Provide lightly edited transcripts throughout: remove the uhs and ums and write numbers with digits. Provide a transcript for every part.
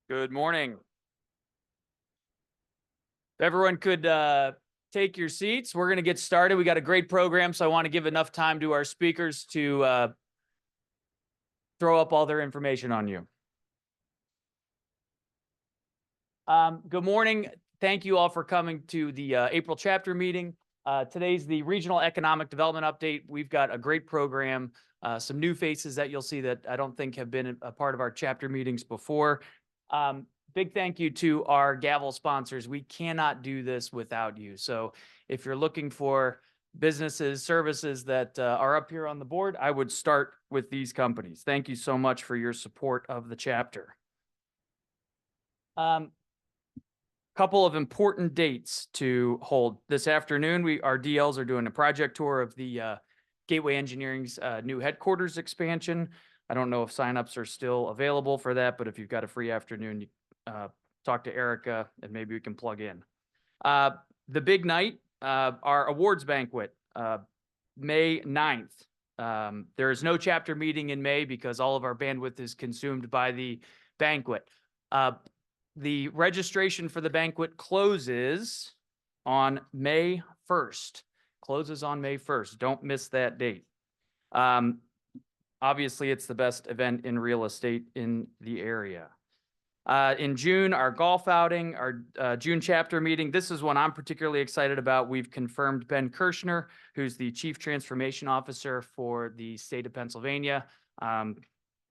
Good morning. If everyone could take your seats, we're going to get started. We got a great program, so I want to give enough time to our speakers to throw up all their information on you. Good morning. Thank you all for coming to the April chapter meeting. Today's the Regional Economic Development Update. We've got a great program, some new faces that you'll see that I don't think have been a part of our chapter meetings before. Big thank you to our gavel sponsors. We cannot do this without you. So if you're looking for businesses, services that are up here on the board, I would start with these companies. Thank you so much for your support of the chapter. Couple of important dates to hold. This afternoon, our DLs are doing a project tour of the Gateway Engineering's new headquarters expansion. I don't know if signups are still available for that, but if you've got a free afternoon, talk to Erica and maybe we can plug in. The big night, our awards banquet, May 9th. There is no chapter meeting in May because all of our bandwidth is consumed by the banquet. The registration for the banquet closes on May 1st. Closes on May 1st. Don't miss that date. Obviously, it's the best event in real estate in the area. In June, our golf outing, our June chapter meeting. This is one I'm particularly excited about. We've confirmed Ben Kirshner, who's the Chief Transformation Officer for the state of Pennsylvania. I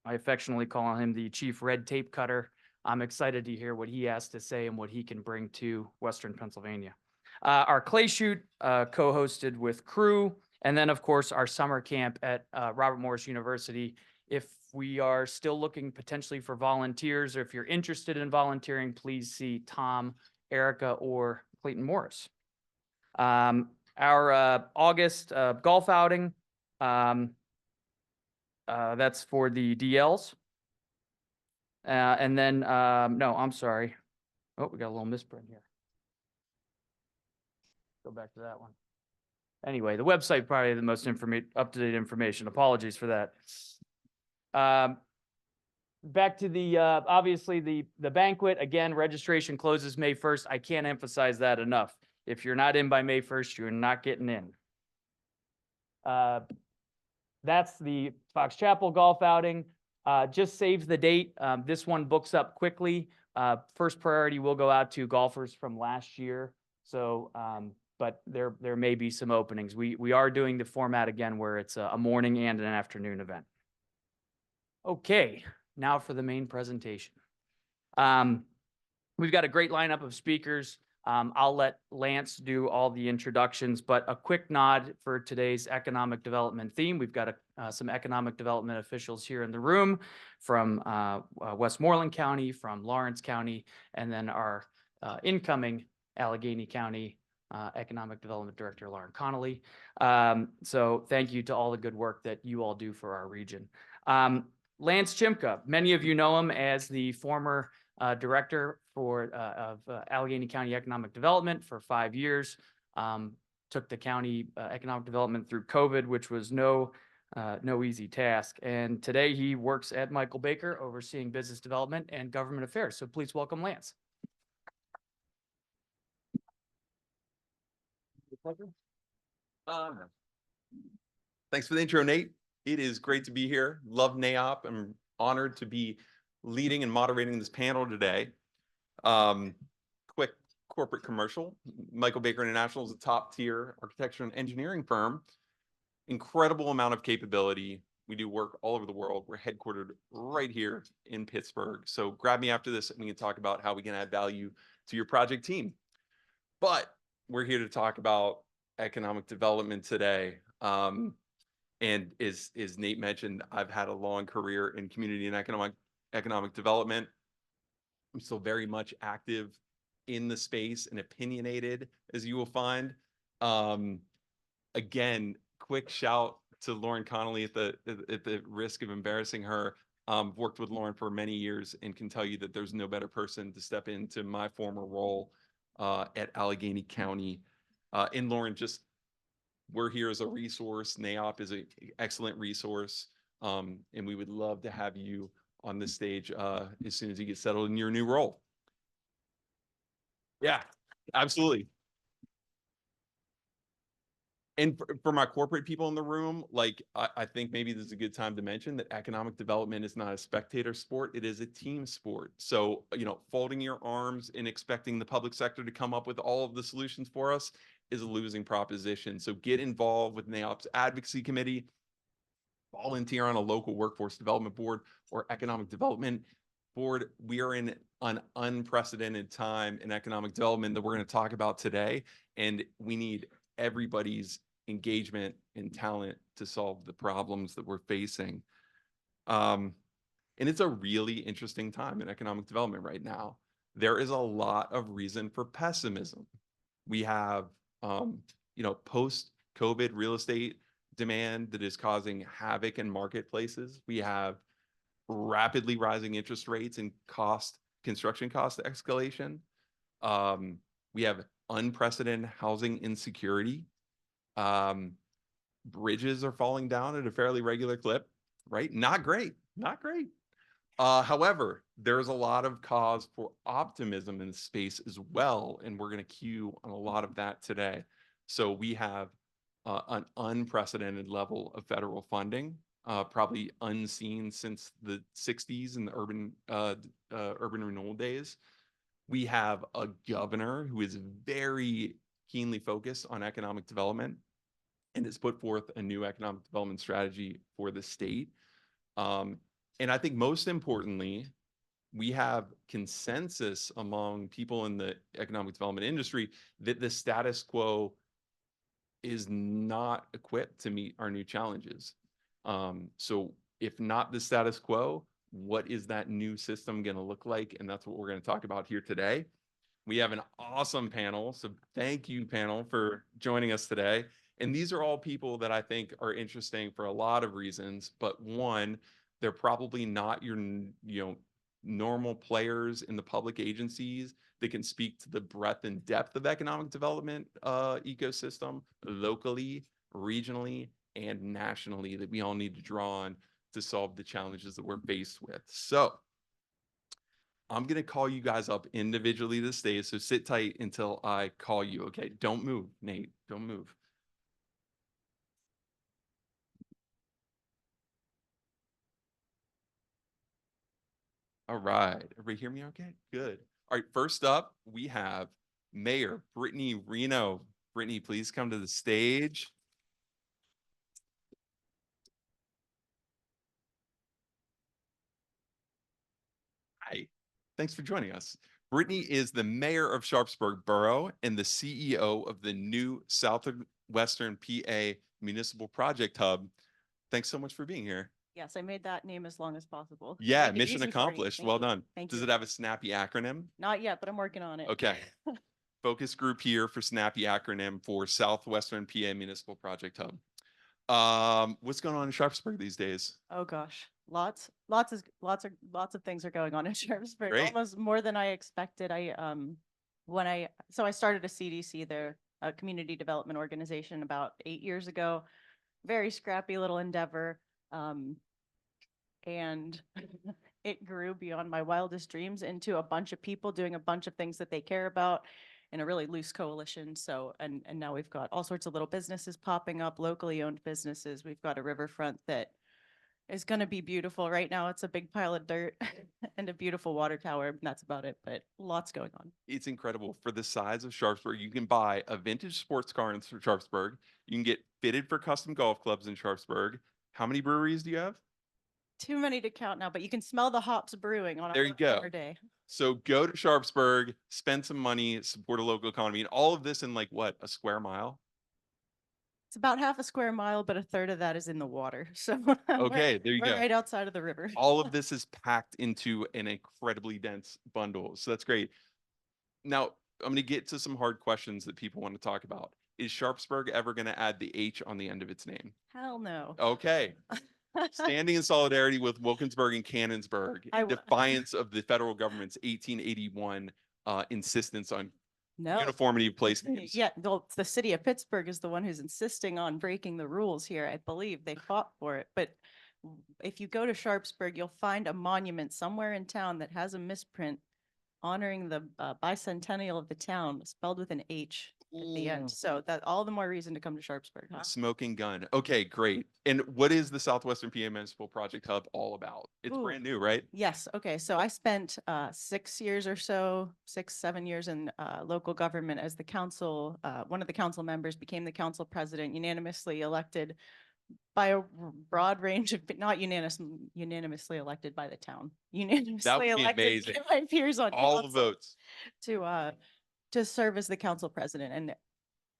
affectionately call him the Chief Red Tape Cutter. I'm excited to hear what he has to say and what he can bring to Western Pennsylvania. Our clay shoot co-hosted with Crew, and then of course our summer camp at Robert Morris University. If we are still looking potentially for volunteers, or if you're interested in volunteering, please see Tom, Erica, or Clayton Morris. Our August golf outing, that's for the DLs. And then, no, I'm sorry. Oh, we got a little misprint here. Go back to that one. Anyway, the website probably the most up-to-date information. Apologies for that. Back to the, obviously the banquet. Again, registration closes May 1st. I can't emphasize that enough. If you're not in by May 1st, you're not getting in. That's the Fox Chapel golf outing. Just saves the date. This one books up quickly. First priority will go out to golfers from last year. So, but there may be some openings. We are doing the format again where it's a morning and an afternoon event. Okay, now for the main presentation. We've got a great lineup of speakers. I'll let Lance do all the introductions, but a quick nod for today's economic development theme. We've got some economic development officials here in the room from Westmoreland County, from Lawrence County, and then our incoming Allegheny County Economic Development Director, Lauren Connolly. So thank you to all the good work that you all do for our region. Lance Chimka, many of you know him as the former director of Allegheny County Economic Development for 5 years. Took the county economic development through COVID, which was no easy task. And today he works at Michael Baker, overseeing business development and government affairs. So please welcome Lance. Thanks for the intro, Nate. It is great to be here. Love NAIOP. I'm honored to be leading and moderating this panel today. Quick corporate commercial. Michael Baker International is a top tier architecture and engineering firm. Incredible amount of capability. We do work all over the world. We're headquartered right here in Pittsburgh. So grab me after this and we can talk about how we can add value to your project team. But we're here to talk about economic development today. And as Nate mentioned, I've had a long career in community and economic development. I'm still very much active in the space and opinionated, as you will find. Again, quick shout to Lauren Connolly at the risk of embarrassing her. Worked with Lauren for many years and can tell you that there's no better person to step into my former role at Allegheny County. And Lauren, we're here as a resource. NAIOP is an excellent resource. And we would love to have you on this stage as soon as you get settled in your new role. Yeah, absolutely. And for my corporate people in the room, like I think maybe this is a good time to mention that economic development is not a spectator sport, it is a team sport. So, folding your arms and expecting the public sector to come up with all of the solutions for us is a losing proposition. So get involved with NAOP's advocacy committee, volunteer on a local workforce development board or economic development board. We are in an unprecedented time in economic development that we're going to talk about today, and we need everybody's engagement and talent to solve the problems that we're facing. And it's a really interesting time in economic development right now. There is a lot of reason for pessimism. We have, post-COVID real estate demand that is causing havoc in marketplaces. We have rapidly rising interest rates and construction cost escalation. We have unprecedented housing insecurity. Bridges are falling down at a fairly regular clip, right? Not great, not great. However, there's a lot of cause for optimism in the space as well, and we're going to cue on a lot of that today. So we have an unprecedented level of federal funding, probably unseen since the 60s and the urban renewal days. We have a governor who is very keenly focused on economic development and has put forth a new economic development strategy for the state. And I think most importantly, we have consensus among people in the economic development industry that the status quo is not equipped to meet our new challenges. So if not the status quo, what is that new system going to look like? And that's what we're going to talk about here today. We have an awesome panel. So thank you, panel, for joining us today. And these are all people that I think are interesting for a lot of reasons. But one, they're probably not your normal players in the public agencies that can speak to the breadth and depth of economic development ecosystem locally, regionally, and nationally that we all need to draw on to solve the challenges that we're faced with. So I'm going to call you guys up individually this day. So sit tight until I call you. Okay. Don't move, Nate. Don't move. All right. Everybody hear me okay? Good. All right. First up, we have Mayor Brittany Reno. Brittany, please come to the stage. Hi. Thanks for joining us. Brittany is the mayor of Sharpsburg Borough and the CEO of the new Southwestern PA Municipal Project Hub. Thanks so much for being here. Yes, I made that name as long as possible. Yeah, Make it mission easy for you. accomplished. Thank Well you. done. Thank Does you. it have a snappy acronym? Not yet, but I'm working on it. Okay. Focus group here for snappy acronym for Southwestern PA Municipal Project Hub. What's going on in Sharpsburg these days? Oh gosh, lots of things are going on in Sharpsburg. Great. Almost more than I expected. I started a CDC there, a community development organization, about 8 years ago. Very scrappy little endeavor. And it grew beyond my wildest dreams into a bunch of people doing a bunch of things that they care about in a really loose coalition. So, and now we've got all sorts of little businesses popping up, locally owned businesses. We've got a riverfront that is going to be beautiful. Right now it's a big pile of dirt and a beautiful water tower. And that's about it, but lots going on. It's incredible. For the size of Sharpsburg, you can buy a vintage sports car in Sharpsburg. You can get fitted for custom golf clubs in Sharpsburg. How many breweries do you have? Too many to count now, but you can smell the hops brewing on There you go. a day. So go to Sharpsburg, spend some money, support a local economy, and all of this in like what, a square mile? It's about half a square mile, but a third of that is in the water. So Okay, there you we're go. right outside of the river. All of this is packed into an incredibly dense bundle. So that's great. Now, I'm going to get to some hard questions that people want to talk about. Is Sharpsburg ever going to add the H on the end of its name? Hell no. Okay. Standing in solidarity with Wilkinsburg and Cannonsburg, in defiance of the federal government's 1881 insistence on uniformity of place names. Yeah, well, the city of Pittsburgh is the one who's insisting on breaking the rules here. I believe they fought for it, but If you go to Sharpsburg, you'll find a monument somewhere in town that has a misprint honoring the bicentennial of the town, spelled with an H at the end. So that all the more reason to come to Sharpsburg, huh? Smoking gun. Okay, great. And what is the Southwestern PA Municipal Project Hub all about? It's Ooh. brand new, right? Yes. Okay. So I spent 6 years or so, 7 years in local government as the council. One of the council members became the council president, unanimously elected by a broad range of, but not unanimously elected by the town, unanimously would be elected amazing. by my peers on All the council votes. to serve as the council president. And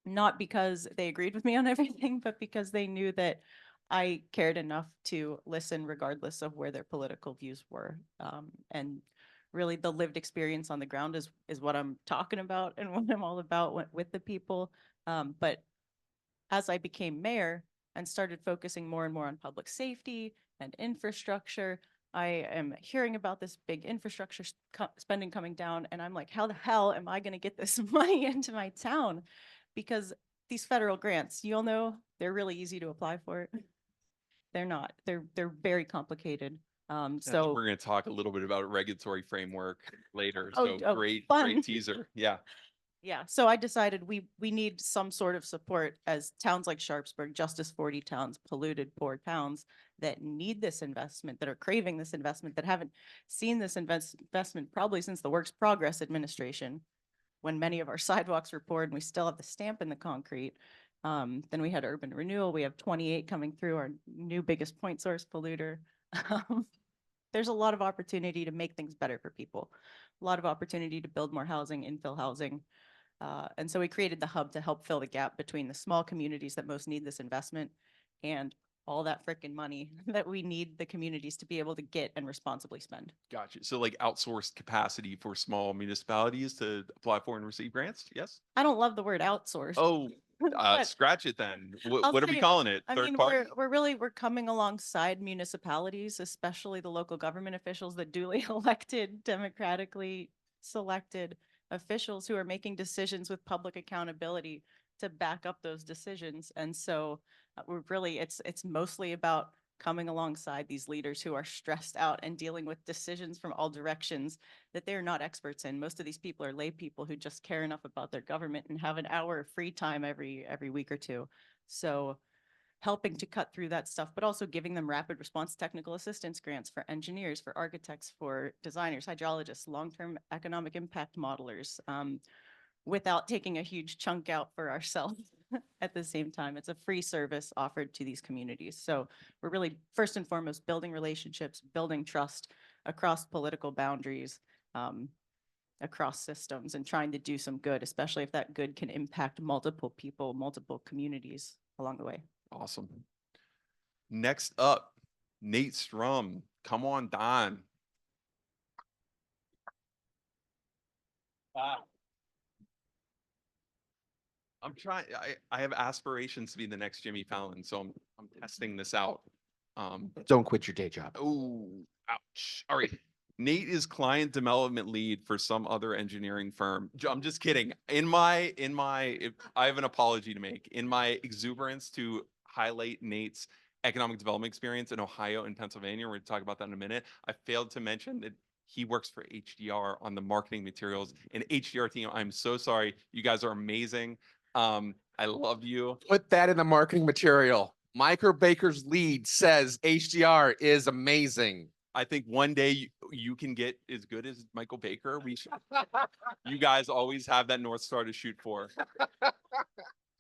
not because they agreed with me on everything, but because they knew that I cared enough to listen regardless of where their political views were. And really the lived experience on the ground is what I'm talking about and what I'm all about with the people. But as I became mayor and started focusing more and more on public safety and infrastructure, I am hearing about this big infrastructure spending coming down, and I'm like, how the hell am I going to get this money into my town? Because these federal grants, you all know, they're really easy to apply for. They're not. They're very complicated. So We're going to talk a little bit about a regulatory framework later. Oh, So oh, great fun. teaser. Yeah. Yeah, so I decided we need some sort of support as towns like Sharpsburg, Justice 40 towns, polluted, poor towns that need this investment, that are craving this investment, that haven't seen this investment probably since the Works Progress Administration, when many of our sidewalks were poured and we still have the stamp in the concrete. Then we had urban renewal. We have 28 coming through, our new biggest point source polluter. There's a lot of opportunity to make things better for people, a lot of opportunity to build more housing, infill housing. And so we created the hub to help fill the gap between the small communities that most need this investment and all that frickin' money that we need the communities to be able to get and responsibly spend. Gotcha. So like outsourced capacity for small municipalities to apply for and receive grants? Yes? I don't love the word outsourced. Oh, but scratch it then. I'll What are we say- calling it? I Third mean, party? we're coming alongside municipalities, especially the local government officials, the duly elected, democratically selected officials who are making decisions with public accountability to back up those decisions. And so we're really, it's mostly about coming alongside these leaders who are stressed out and dealing with decisions from all directions that they're not experts in. Most of these people are lay people who just care enough about their government and have an hour of free time every week or two. So helping to cut through that stuff, but also giving them rapid response technical assistance grants for engineers, for architects, for designers, hydrologists, long-term economic impact modelers, without taking a huge chunk out for ourselves at the same time. It's a free service offered to these communities. So we're really, first and foremost, building relationships, building trust across political boundaries, across systems, and trying to do some good, especially if that good can impact multiple people, multiple communities along the way. Awesome. Next up, Nate Strum. Come on, Don. I'm trying. I have aspirations to be the next Jimmy Fallon, so I'm testing this out. Don't quit your day job. Oh, ouch. All right. Nate is client development lead for some other engineering firm. I'm just kidding. I have an apology to make. In my exuberance to highlight Nate's economic development experience in Ohio and Pennsylvania, we're going to talk about that in a minute. I failed to mention that he works for HDR on the marketing materials. And HDR team, I'm so sorry. You guys are amazing. I love you. Put that in the marketing material. Micro Baker's lead says HDR is amazing. I think one day you can get as good as Michael Baker. You guys always have that North Star to shoot for.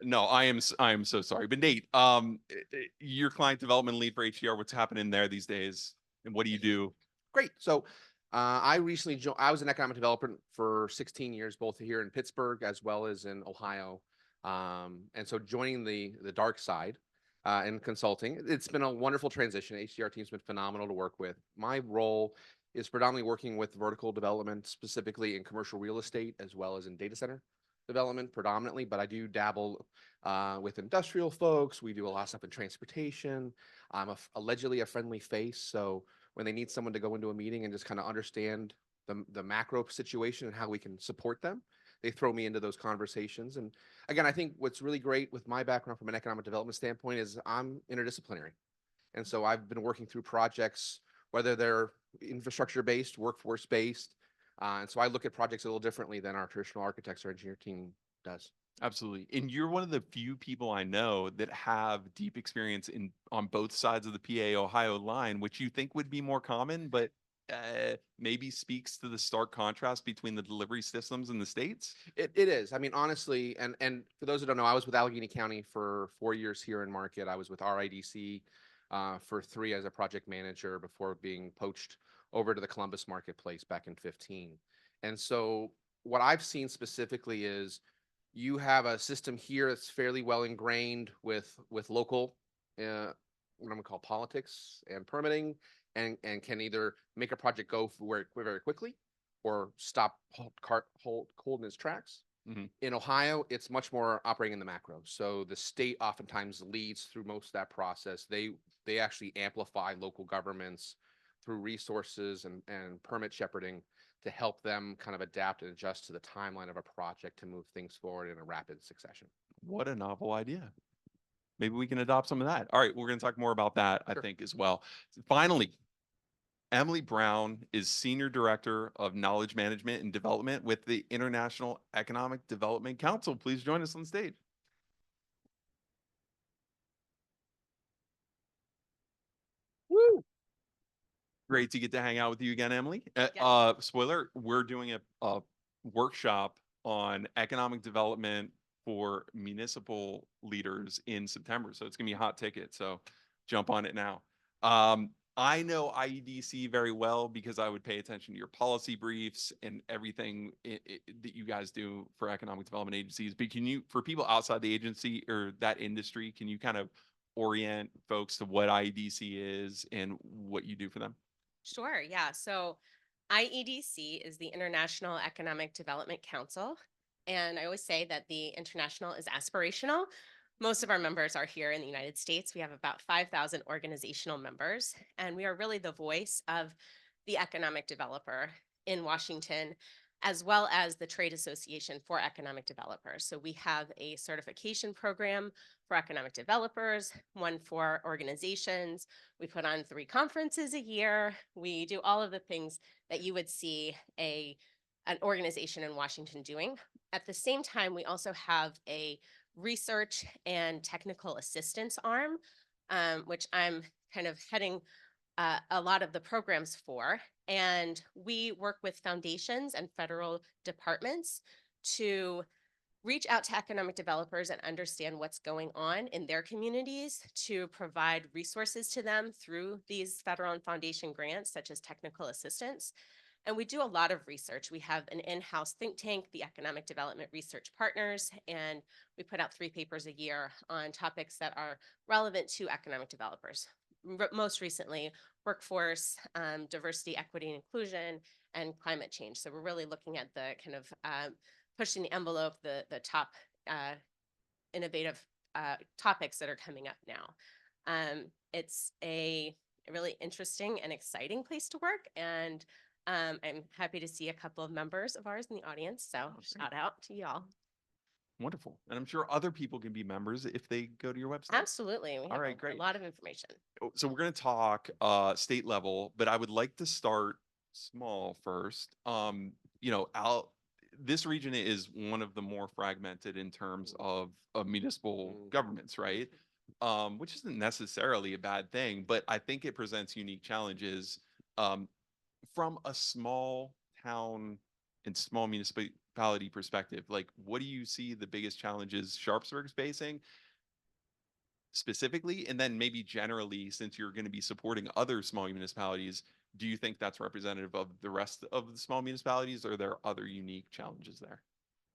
No, I am so sorry. But Nate, your client development lead for HDR, what's happening there these days? And what do you do? Great. So I recently I was an economic developer for 16 years, both here in Pittsburgh as well as in Ohio. And so joining the dark side in consulting, it's been a wonderful transition. HDR team's been phenomenal to work with. My role is predominantly working with vertical development, specifically in commercial real estate, as well as in data center development predominantly, but I do dabble with industrial folks. We do a lot of stuff in transportation. I'm allegedly a friendly face. So when they need someone to go into a meeting and just kind of understand the macro situation and how we can support them, they throw me into those conversations. And again, I think what's really great with my background from an economic development standpoint is I'm interdisciplinary. And so I've been working through projects, whether they're infrastructure-based, workforce-based. And so I look at projects a little differently than our traditional architects or engineer team does. Absolutely. And you're one of the few people I know that have deep experience in on both sides of the PA Ohio line, which you think would be more common, but maybe speaks to the stark contrast between the delivery systems in the states. It is. I mean, honestly, and for those who don't know, I was with Allegheny County for 4 years here in Market. I was with RIDC for 3 as a project manager before being poached over to the Columbus marketplace back in 15. And so what I've seen specifically is you have a system here that's fairly well ingrained with local what I'm gonna call politics and permitting, and can either make a project go very quickly or stop hold in its tracks. Mhm. In Ohio, it's much more operating in the macro. So the state oftentimes leads through most of that process. They actually amplify local governments through resources and permit shepherding to help them kind of adapt and adjust to the timeline of a project to move things forward in a rapid succession. What a novel idea. Maybe we can adopt some of that. All right, we're going to talk more about that, I Sure. think, as well. Finally, Emily Brown is Senior Director of Knowledge Management and Development with the International Economic Development Council. Please join us on stage. Woo! Great to get to hang out with you again, Emily. Spoiler, we're doing a workshop on economic development for municipal leaders in September. So it's gonna be a hot ticket. So jump on it now. I know IEDC very well because I would pay attention to your policy briefs and everything that you guys do for economic development agencies. But can you, for people outside the agency or that industry, can you kind of orient folks to what IEDC is and what you do for them? Sure, yeah. So IEDC is the International Economic Development Council. And I always say that the international is aspirational. Most of our members are here in the United States. We have about 5,000 organizational members, and we are really the voice of the economic developer in Washington, as well as the Trade Association for Economic Developers. So we have a certification program for economic developers, one for organizations. We put on 3 conferences a year. We do all of the things that you would see an organization in Washington doing. At the same time, we also have a research and technical assistance arm, which I'm kind of heading a lot of the programs for. And we work with foundations and federal departments to reach out to economic developers and understand what's going on in their communities, to provide resources to them through these federal and foundation grants, such as technical assistance. And we do a lot of research. We have an in-house think tank, the Economic Development Research Partners, and we put out 3 papers a year on topics that are relevant to economic developers. Most recently, workforce, diversity, equity, and inclusion, and climate change. So we're really looking at the kind of pushing the envelope, the top innovative topics that are coming up now. It's a really interesting and exciting place to work, and I'm happy to see a couple of members of ours in the audience. So shout out to y'all. Wonderful. And I'm sure other people can be members if they go to your website. Absolutely. We have right, a great. lot of information. So we're going to talk state level, but I would like to start small first. This region is one of the more fragmented in terms of municipal governments, right? Which isn't necessarily a bad thing, but I think it presents unique challenges from a small town and small municipality perspective. Like, what do you see the biggest challenges Sharpsburg's facing specifically? And then maybe generally, since you're going to be supporting other small municipalities, do you think that's representative of the rest of the small municipalities, or are there other unique challenges there?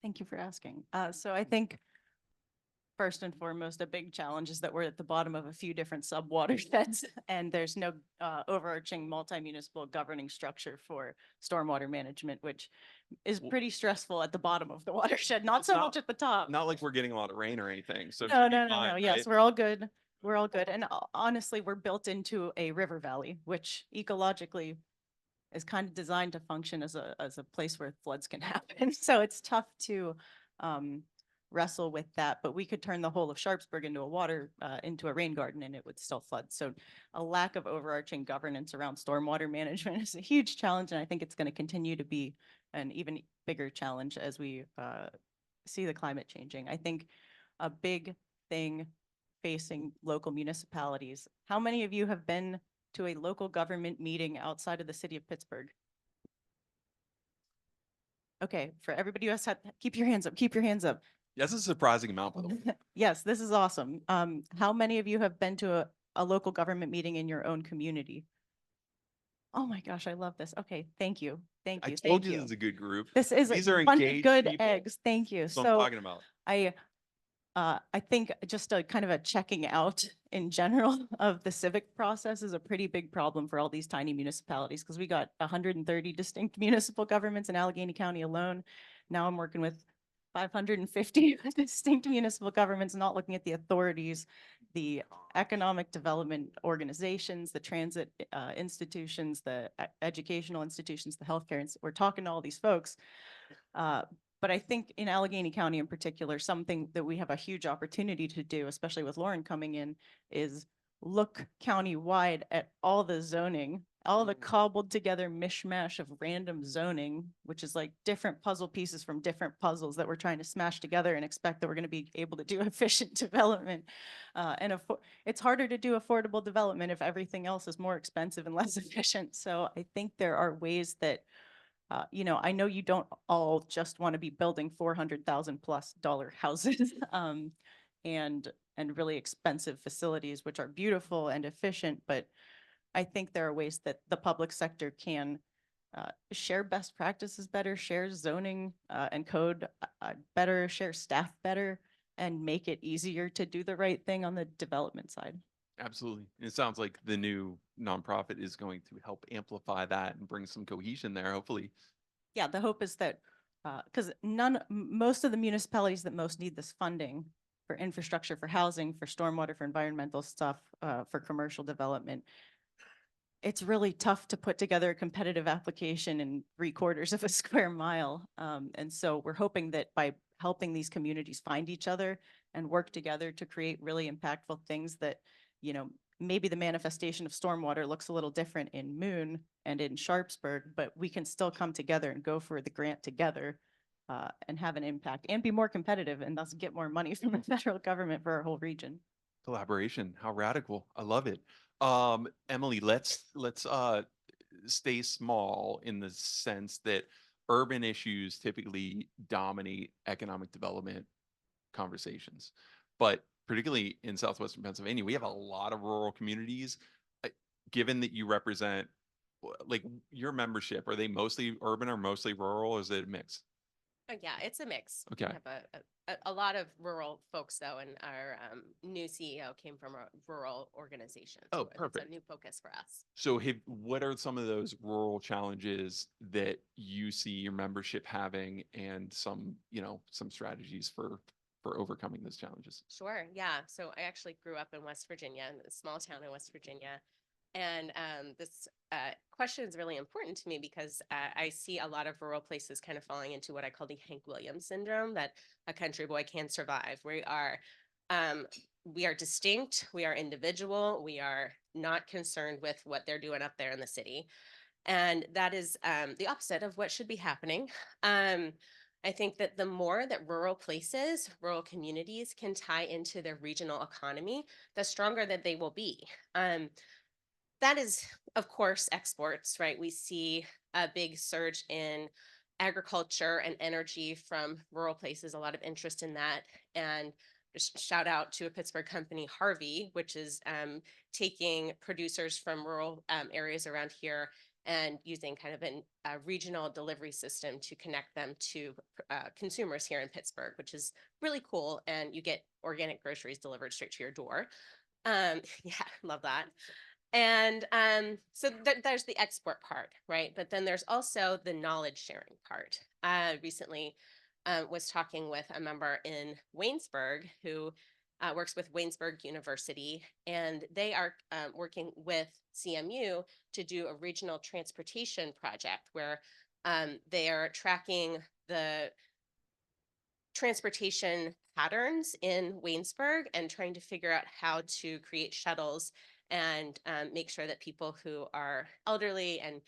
Thank you for asking. So I think first and foremost, a big challenge is that we're at the bottom of a few different sub-watersheds, and there's no overarching multi-municipal governing structure for stormwater management, which is pretty stressful at the bottom of the watershed, not so much at the top. Not like we're getting a lot of rain or anything. So it No, should be no, no, fine, no. right? Yes, we're all good. We're all good. And honestly, we're built into a river valley, which ecologically is kind of designed to function as a place where floods can happen. So it's tough to wrestle with that, but we could turn the whole of Sharpsburg into a rain garden and it would still flood. So a lack of overarching governance around stormwater management is a huge challenge. And I think it's going to continue to be an even bigger challenge as we see the climate changing. I think a big thing facing local municipalities. How many of you have been to a local government meeting outside of the city of Pittsburgh? Okay, for everybody who has had, keep your hands up, keep your hands up. That's a surprising amount, by the way. Yes, this is awesome. How many of you have been to a local government meeting in your own community? Oh my gosh, I love this. Okay, thank you. Thank I you. told Thank you you. this is a good group. This is These a are bunch of engaged good people. eggs. Thank you. That's what I'm talking about. I think just a kind of a checking out in general of the civic process is a pretty big problem for all these tiny municipalities because we got 130 distinct municipal governments in Allegheny County alone. Now I'm working with 550 distinct municipal governments, not looking at the authorities, the economic development organizations, the transit institutions, the educational institutions, the healthcare. We're talking to all these folks. But I think in Allegheny County in particular, something that we have a huge opportunity to do, especially with Lauren coming in, is look countywide at all the zoning, all the cobbled together mishmash of random zoning, which is like different puzzle pieces from different puzzles that we're trying to smash together and expect that we're going to be able to do efficient development. It's harder to do affordable development if everything else is more expensive and less efficient. So I think there are ways that I know you don't all just want to be building $400,000+ houses and really expensive facilities, which are beautiful and efficient. But I think there are ways that the public sector can share best practices better, share zoning and code better, share staff better, and make it easier to do the right thing on the development side. Absolutely. It sounds like the new nonprofit is going to help amplify that and bring some cohesion there, hopefully. Yeah, the hope is that because most of the municipalities that most need this funding for infrastructure, for housing, for stormwater, for environmental stuff, for commercial development, it's really tough to put together a competitive application in 3/4 of a square mile. And so we're hoping that by helping these communities find each other and work together to create really impactful things that, maybe the manifestation of stormwater looks a little different in Moon and in Sharpsburg, but we can still come together and go for the grant together and have an impact and be more competitive and thus get more money from the federal government for our whole region. Collaboration, how radical. I love it. Emily, let's stay small in the sense that urban issues typically dominate economic development conversations. But particularly in Southwestern Pennsylvania, we have a lot of rural communities. Given that you represent, like, your membership, are they mostly urban or mostly rural? Or is it a mix? Yeah, it's a mix. Okay. We have a lot of rural folks though, and our new CEO came from a rural organization. Oh, so It's perfect. a new focus for us. So what are some of those rural challenges that you see your membership having and some strategies for overcoming those challenges? Sure. Yeah. So I actually grew up in West Virginia, in a small town in West Virginia. And this question is really important to me because I see a lot of rural places kind of falling into what I call the Hank Williams syndrome, that a country boy can't survive. We are distinct, we are individual, we are not concerned with what they're doing up there in the city. And that is the opposite of what should be happening. I think that the more that rural places, rural communities can tie into their regional economy, the stronger that they will be. That is, of course, exports, right? We see a big surge in agriculture and energy from rural places, a lot of interest in that. And just shout out to a Pittsburgh company, Harvey, which is taking producers from rural areas around here and using kind of a regional delivery system to connect them to consumers here in Pittsburgh, which is really cool. And you get organic groceries delivered straight to your door. Yeah, love that. And so there's the export part, right? But then there's also the knowledge sharing part. Recently was talking with a member in Waynesburg who works with Waynesburg University, and they are working with CMU to do a regional transportation project where they are tracking the transportation patterns in Waynesburg and trying to figure out how to create shuttles and make sure that people who are elderly and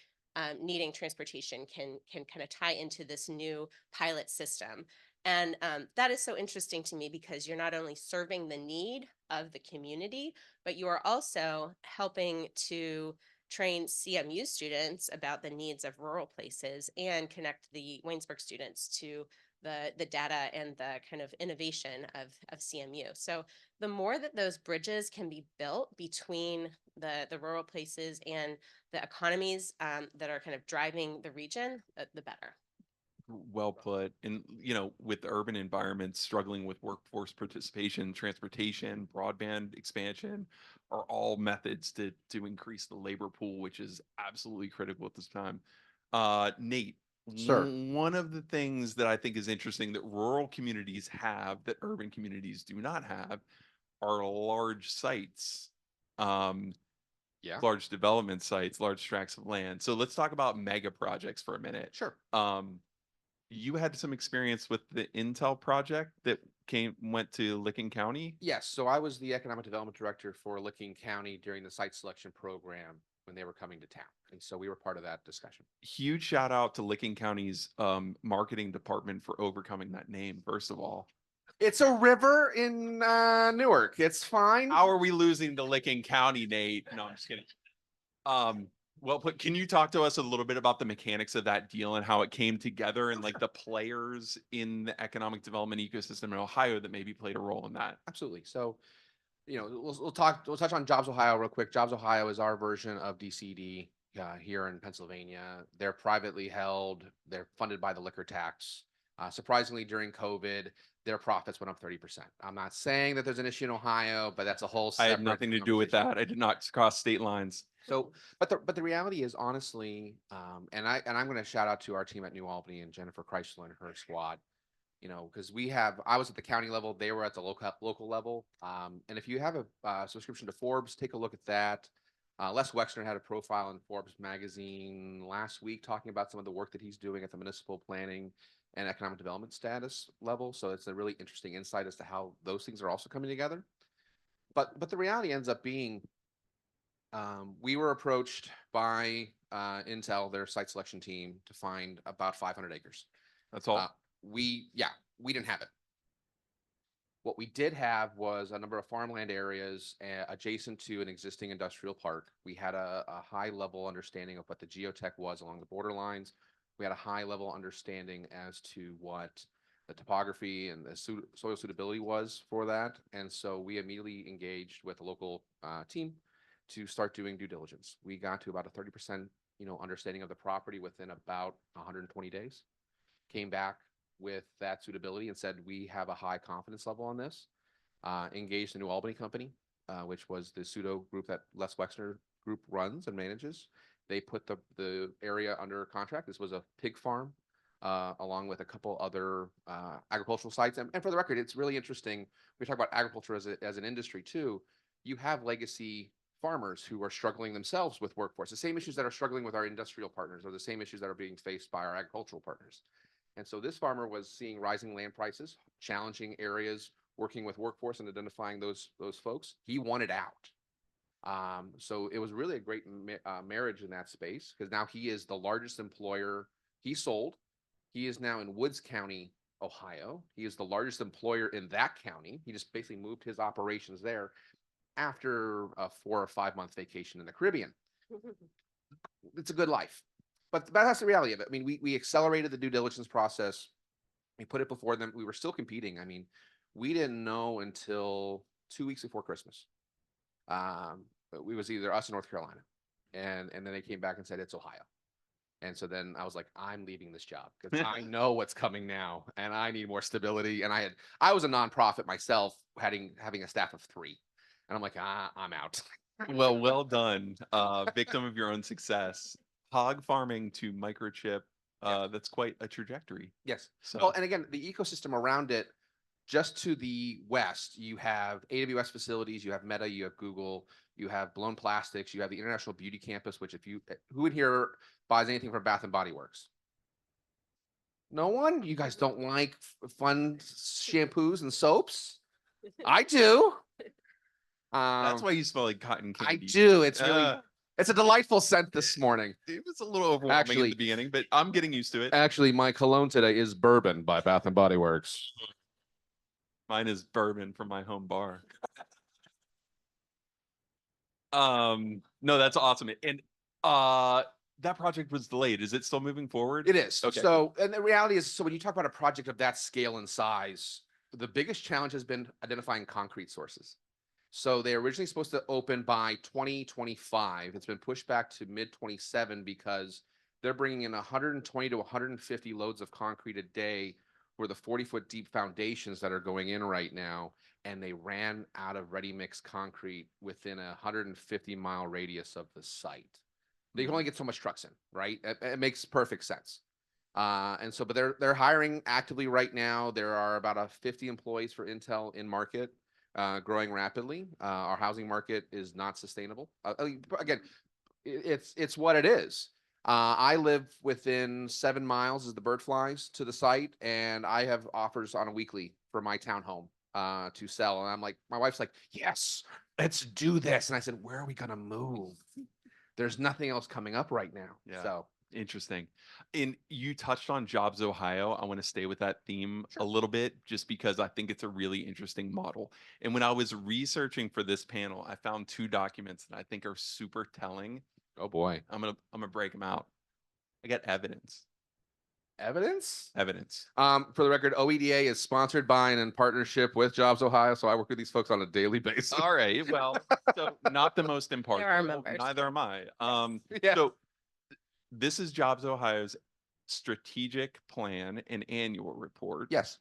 needing transportation can kind of tie into this new pilot system. And that is so interesting to me because you're not only serving the need of the community, but you are also helping to train CMU students about the needs of rural places and connect the Waynesburg students to the data and the kind of innovation of CMU. So the more that those bridges can be built between the rural places and the economies that are kind of driving the region, the better. Well put. And, with urban environments struggling with workforce participation, transportation, broadband expansion are all methods to increase the labor pool, which is absolutely critical at this time. Nate, Sir. one of the things that I think is interesting that rural communities have that urban communities do not have are large sites. Yeah. Large development sites, large tracts of land. So let's talk about mega projects for a minute. Sure. You had some experience with the Intel project that went to Licking County. Yes. So I was the economic development director for Licking County during the site selection program when they were coming to town. And so we were part of that discussion. Huge shout out to Licking County's marketing department for overcoming that name, first of all. It's a river in Newark. It's fine. How are we losing to Licking County, Nate? No, I'm just kidding. Well, but can you talk to us a little bit about the mechanics of that deal and how it came together and like the players in the economic development ecosystem in Ohio that maybe played a role in that? Absolutely. So, we'll touch on Jobs Ohio real quick. Jobs Ohio is our version of DCD here in Pennsylvania. They're privately held. They're funded by the liquor tax. Surprisingly, during COVID, their profits went up 30%. I'm not saying that there's an issue in Ohio, but that's a whole I had separate nothing to do with conversation. that. I did not cross state lines. So, but the reality is, honestly, and I'm going to shout out to our team at New Albany and Jennifer Chrysler and her squad, because I was at the county level, they were at the local level. And if you have a subscription to Forbes, take a look at that. Les Wexner had a profile in Forbes magazine last week talking about some of the work that he's doing at the municipal planning and economic development status level. So it's a really interesting insight as to how those things are also coming together. But the reality ends up being, we were approached by Intel, their site selection team, to find about 500 acres. That's all. We didn't have it. What we did have was a number of farmland areas adjacent to an existing industrial park. We had a high level understanding of what the geotech was along the border lines. We had a high level understanding as to what the topography and the soil suitability was for that. And so we immediately engaged with a local team to start doing due diligence. We got to about a 30%, understanding of the property within about 120 days. Came back with that suitability and said, we have a high confidence level on this. Engaged the New Albany company, which was the pseudo group that Les Wexner group runs and manages. They put the area under contract. This was a pig farm, along with a couple other agricultural sites. And for the record, it's really interesting. We talk about agriculture as an industry too. You have legacy farmers who are struggling themselves with workforce. The same issues that are struggling with our industrial partners are the same issues that are being faced by our agricultural partners. And so this farmer was seeing rising land prices, challenging areas, working with workforce and identifying those folks. He wanted out. So it was really a great marriage in that space, because now he is the largest employer. He sold. He is now in Woods County, Ohio. He is the largest employer in that county. He just basically moved his operations there after a 4 or 5 month vacation in the Caribbean. It's a good life. But that's the reality of it. I mean, we accelerated the due diligence process. We put it before them. We were still competing. I mean, we didn't know until 2 weeks before Christmas. It was either us or North Carolina. And then they came back and said, it's Ohio. And so then I was like, I'm leaving this job because I know what's coming now and I need more stability. And I was a nonprofit myself, having a staff of 3. And I'm like, I'm out. Well done. Victim of your own success. Hog farming to microchip. That's quite a trajectory. Yes. So, well, and again, the ecosystem around it, just to the west, you have AWS facilities, you have Meta, you have Google, you have Blown Plastics, you have the International Beauty Campus, which who in here buys anything from Bath and Body Works? No one? You guys don't like fun shampoos and soaps? I do. That's why you smell like cotton I candy. do. It's really, Uh, it's a delightful scent this morning. it was a little overwhelming at Actually- the beginning, but I'm getting used to it. Actually, my cologne today is Bourbon by Bath and Body Works. Mine is bourbon from my home bar. No, that's awesome. And that project was delayed. Is it still moving forward? It is. Okay. So, and the reality is, so when you talk about a project of that scale and size, the biggest challenge has been identifying concrete sources. So they were originally supposed to open by 2025. It's been pushed back to mid 27 because they're bringing in 120 to 150 loads of concrete a day for the 40-foot deep foundations that are going in right now. And they ran out of ready mix concrete within a 150-mile radius of the site. They can only get so much trucks in, right? It makes perfect sense. And so, but they're hiring actively right now. There are about 50 employees for Intel in market, growing rapidly. Our housing market is not sustainable. Again, it's what it is. I live within 7 miles as the bird flies to the site, and I have offers on a weekly for my townhome to sell. And I'm like, my wife's like, yes, let's do this. And I said, where are we gonna move? There's nothing else coming up right now. Yeah. So Interesting. And you touched on Jobs Ohio. I want to stay with that theme Sure. a little bit just because I think it's a really interesting model. And when I was researching for this panel, I found 2 documents that I think are super telling. oh boy, I'm gonna break them out. I got evidence. evidence. Evidence. For the record, OEDA is sponsored by and in partnership with Jobs Ohio. So I work with these folks on a daily basis. All right. Well, so not the most impartial. our members. Neither am I. Yeah. So this is Jobs Ohio's strategic plan and annual report. Yes.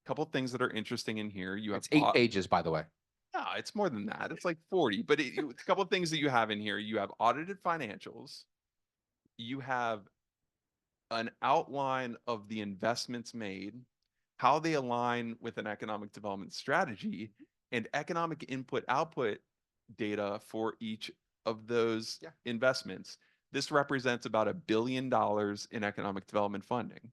Couple things that are interesting in here. You have It's 8 pages, by the way. No, it's more than that. It's like 40. But a couple of things that you have in here. You have audited financials. You have an outline of the investments made, how they align with an economic development strategy, and economic input output data for each of those investments. This represents about $1 billion in economic development funding.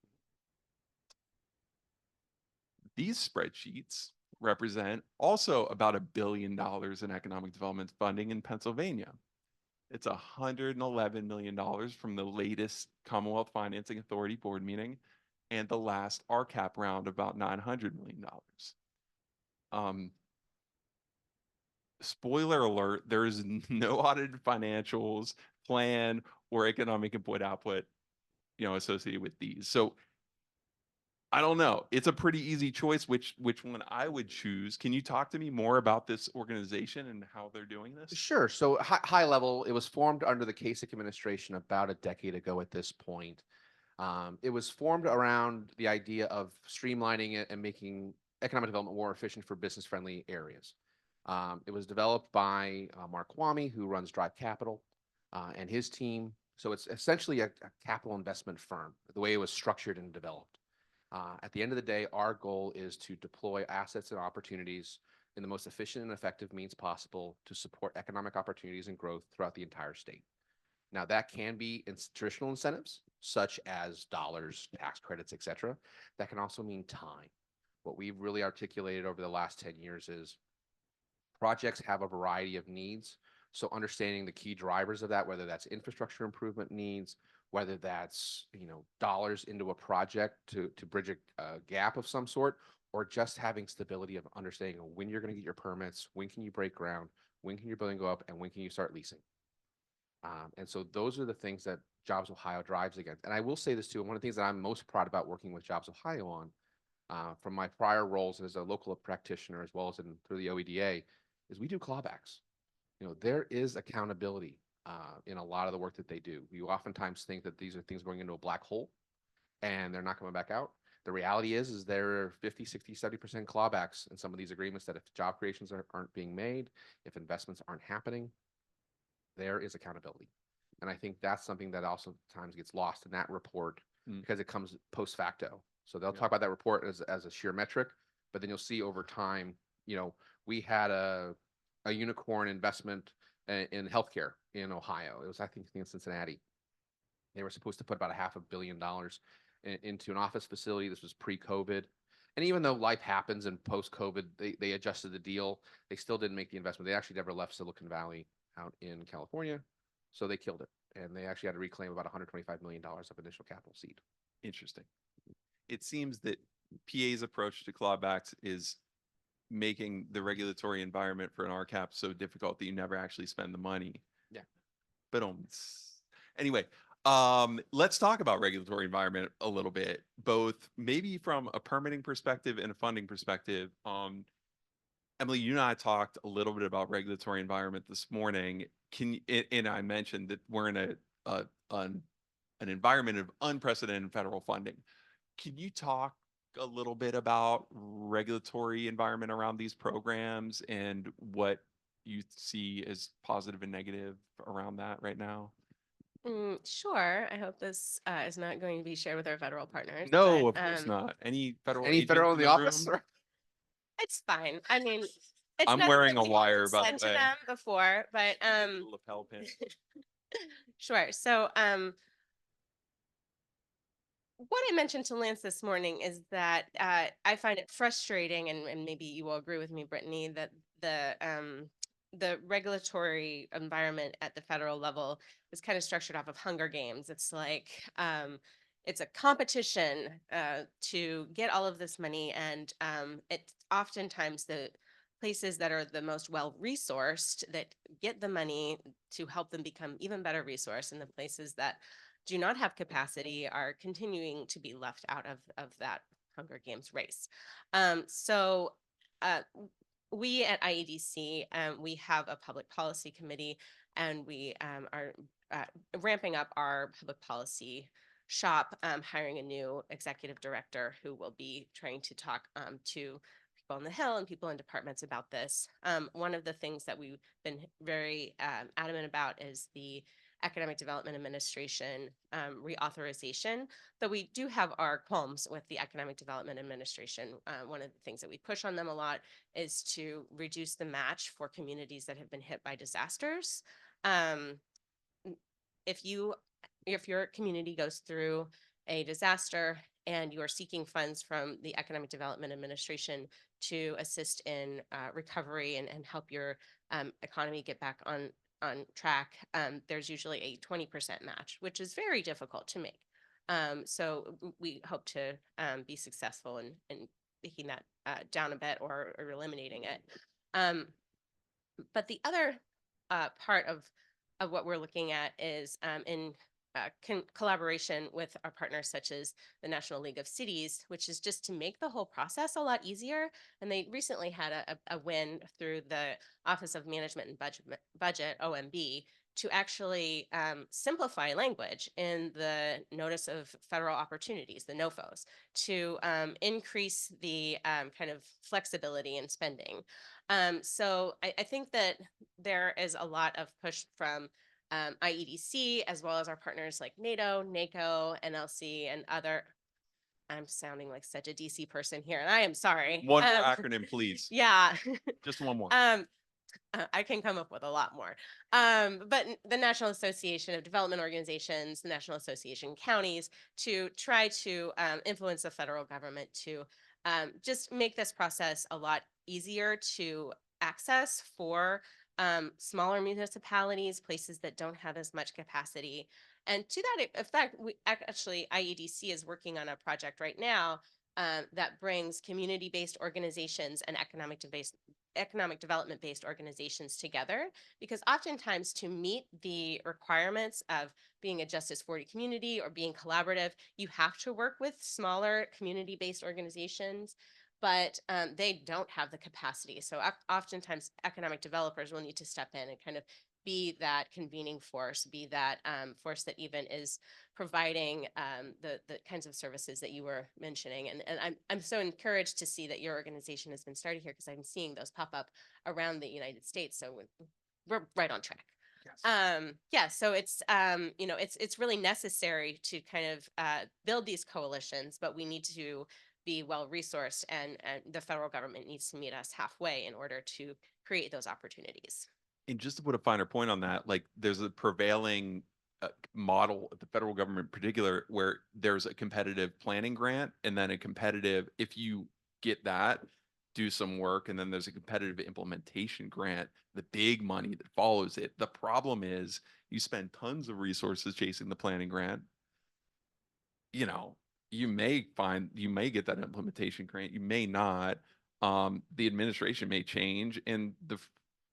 These spreadsheets represent also about $1 billion in economic development funding in Pennsylvania. It's $111 million from the latest Commonwealth Financing Authority board meeting and the last RCAP round of about $900 million. Spoiler alert, there is no audited financials, plan, or economic input output, associated with these. So I don't know. It's a pretty easy choice which one I would choose. Can you talk to me more about this organization and how they're doing this? Sure. So high level, it was formed under the Kasich administration about a decade ago at this point. It was formed around the idea of streamlining it and making economic development more efficient for business-friendly areas. It was developed by Mark Kwame, who runs Drive Capital, and his team. So it's essentially a capital investment firm, the way it was structured and developed. At the end of the day, our goal is to deploy assets and opportunities in the most efficient and effective means possible to support economic opportunities and growth throughout the entire state. Now, that can be traditional incentives, such as dollars, tax credits, et cetera. That can also mean time. What we've really articulated over the last 10 years is projects have a variety of needs. So understanding the key drivers of that, whether that's infrastructure improvement needs, whether that's dollars into a project to bridge a gap of some sort, or just having stability of understanding when you're going to get your permits, when can you break ground, when can your building go up, and when can you start leasing. And so those are the things that Jobs Ohio drives against. And I will say this too, one of the things that I'm most proud about working with Jobs Ohio on, from my prior roles as a local practitioner as well as through the OEDA, is we do clawbacks. There is accountability in a lot of the work that they do. You oftentimes think that these are things going into a black hole and they're not coming back out. The reality is there are 50, 60, 70% clawbacks in some of these agreements that if job creations aren't being made, if investments aren't happening, there is accountability. And I think that's something that also times gets lost in that report because it comes post facto. So they'll talk about that report as a sheer metric, but then you'll see over time, we had a unicorn investment in healthcare in Ohio. It was, I think in Cincinnati. They were supposed to put about $500 million into an office facility. This was pre-COVID. And even though life happens and post-COVID, they adjusted the deal, they still didn't make the investment. They actually never left Silicon Valley out in California. So they killed it. And they actually had to reclaim about $125 million of initial capital seed. Interesting. It seems that PA's approach to clawbacks is making the regulatory environment for an RCAP so difficult that you never actually spend the money. Yeah. But anyway, let's talk about regulatory environment a little bit, both maybe from a permitting perspective and a funding perspective. Emily, you and I talked a little bit about regulatory environment this morning. And I mentioned that we're in an environment of unprecedented federal funding. Can you talk a little bit about regulatory environment around these programs and what you see as positive and negative around that right now? Sure. I hope this is not going to be shared with our federal partners. No, but, of course not. Any federal Any agents federal in the office? room? It's fine. I mean, it's I'm nothing wearing that a we wire, haven't by the said to way. them before, but Lapel pin. sure. So what I mentioned to Lance this morning is that I find it frustrating, and maybe you will agree with me, Brittany, that the regulatory environment at the federal level is kind of structured off of Hunger Games. It's like it's a competition to get all of this money, and it's oftentimes the places that are the most well-resourced that get the money to help them become even better resourced, and the places that do not have capacity are continuing to be left out of that Hunger Games race. So we at IEDC, we have a public policy committee, and we are ramping up our public policy shop, hiring a new executive director who will be trying to talk to people on the Hill and people in departments about this. One of the things that we've been very adamant about is the Economic Development Administration reauthorization, though we do have our qualms with the Economic Development Administration. One of the things that we push on them a lot is to reduce the match for communities that have been hit by disasters. If your community goes through a disaster and you are seeking funds from the Economic Development Administration to assist in recovery and help your economy get back on track, there's usually a 20% match, which is very difficult to make. So we hope to be successful in making that down a bit or eliminating it. But the other part of what we're looking at is in collaboration with our partners such as the National League of Cities, which is just to make the whole process a lot easier. And they recently had a win through the Office of Management and Budget, OMB, to actually simplify language in the Notice of Federal Opportunities, the NOFOs, to increase the kind of flexibility in spending. So I think that there is a lot of push from IEDC, as well as our partners like NATO, NACO, NLC, and other. I'm sounding like such a DC person here, and I am sorry. One more acronym, please. Yeah. Just one more. I can come up with a lot more. But the National Association of Development Organizations, the National Association of Counties, to try to influence the federal government to just make this process a lot easier to access for smaller municipalities, places that don't have as much capacity. And to that effect, IEDC is working on a project right now that brings community-based organizations and economic development-based organizations together, because oftentimes to meet the requirements of being a Justice 40 community or being collaborative, you have to work with smaller community-based organizations, but they don't have the capacity. So oftentimes economic developers will need to step in and kind of be that convening force, be that force that even is providing the kinds of services that you were mentioning. And I'm so encouraged to see that your organization has been started here, because I'm seeing those pop up around the United States. So we're right on track. Yes. Yeah, so it's it's really necessary to kind of build these coalitions, but we need to be well resourced, and the federal government needs to meet us halfway in order to create those opportunities. And just to put a finer point on that, like there's a prevailing model at the federal government in particular, where there's a competitive planning grant and then a competitive, if you get that, do some work, and then there's a competitive implementation grant, the big money that follows it. The problem is you spend tons of resources chasing the planning grant. You know, you may get that implementation grant, you may not. The administration may change and the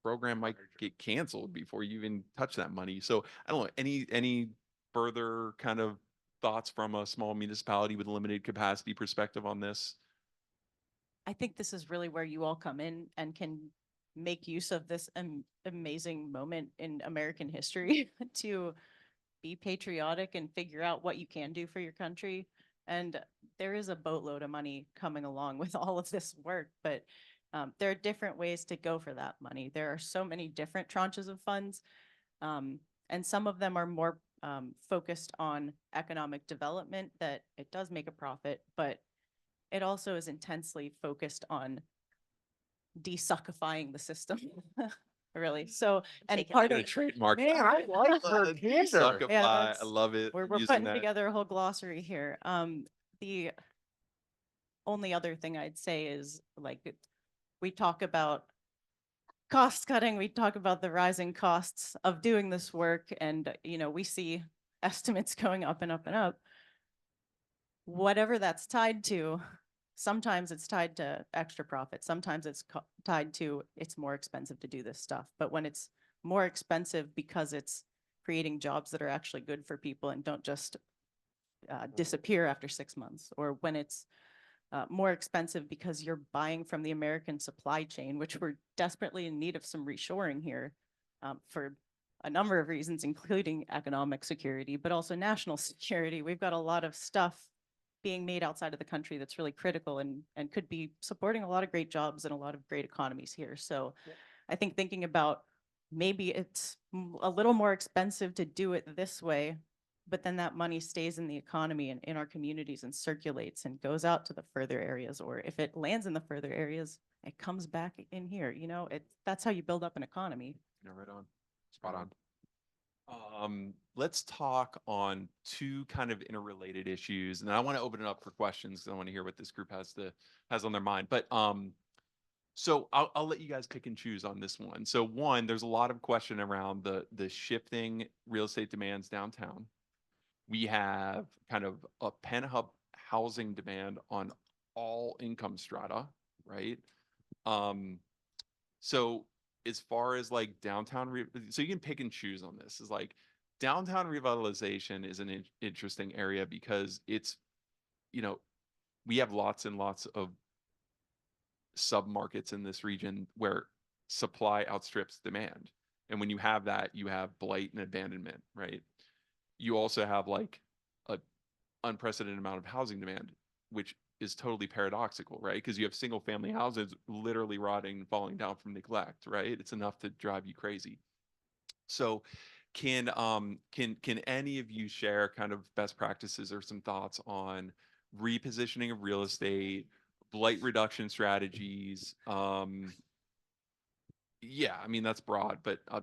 program might get canceled before you even touch that money. So I don't know, any further kind of thoughts from a small municipality with a limited capacity perspective on this? I think this is really where you all come in and can make use of this amazing moment in American history to be patriotic and figure out what you can do for your country. And there is a boatload of money coming along with all of this work, but there are different ways to go for that money. There are so many different tranches of funds, and some of them are more focused on economic development, that it does make a profit, but it also is intensely focused on desuckifying the system, really. So, and Take it. part Gonna of trademark. Man, I like her candor. Suckify, Yeah, I that's- love it. we're using putting that. together a whole glossary here. The only other thing I'd say is, like, we talk about cost cutting, we talk about the rising costs of doing this work, and we see estimates going up and up and up. Whatever that's tied to, sometimes it's tied to extra profit, sometimes it's tied to it's more expensive to do this stuff. But when it's more expensive because it's creating jobs that are actually good for people and don't just disappear after 6 months, or when it's more expensive because you're buying from the American supply chain, which we're desperately in need of some reshoring here for a number of reasons, including economic security, but also national security. We've got a lot of stuff being made outside of the country that's really critical and could be supporting a lot of great jobs and a lot of great economies here. So I think thinking about maybe it's a little more expensive to do it this way, but then that money stays in the economy and in our communities and circulates and goes out to the further areas. Or if it lands in the further areas, it comes back in here. That's how you build up an economy. Right on. Spot on. Let's talk on two kind of interrelated issues, and I want to open it up for questions because I want to hear what this group has on their mind. But so I'll let you guys pick and choose on this one. So one, there's a lot of question around the shifting real estate demands downtown. We have kind of a pent-up housing demand on all income strata, right? So as far as like downtown, so you can pick and choose on this. Is like downtown revitalization is an interesting area because it's, we have lots and lots of sub-markets in this region where supply outstrips demand. And when you have that, you have blight and abandonment, right? You also have like a unprecedented amount of housing demand, which is totally paradoxical, right? Because you have single family houses literally rotting and falling down from neglect, right? It's enough to drive you crazy. So can any of you share kind of best practices or some thoughts on repositioning of real estate, blight reduction strategies? Yeah, I mean, that's broad, but I'll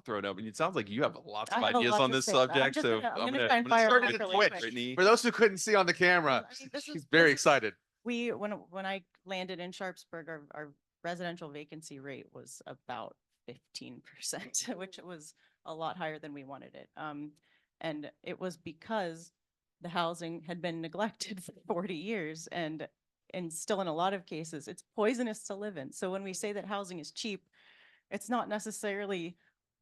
throw it up. And it sounds like you have lots of I have a ideas lot on to this say about it. subject. So I'm gonna try and fire start them with off really Twitch. quick. Brittany. For those who couldn't see on the camera, I mean, this she's is- very this is- excited. When I landed in Sharpsburg, our residential vacancy rate was about 15%, which was a lot higher than we wanted it. And it was because the housing had been neglected for 40 years, and still in a lot of cases, it's poisonous to live in. So when we say that housing is cheap, it's not necessarily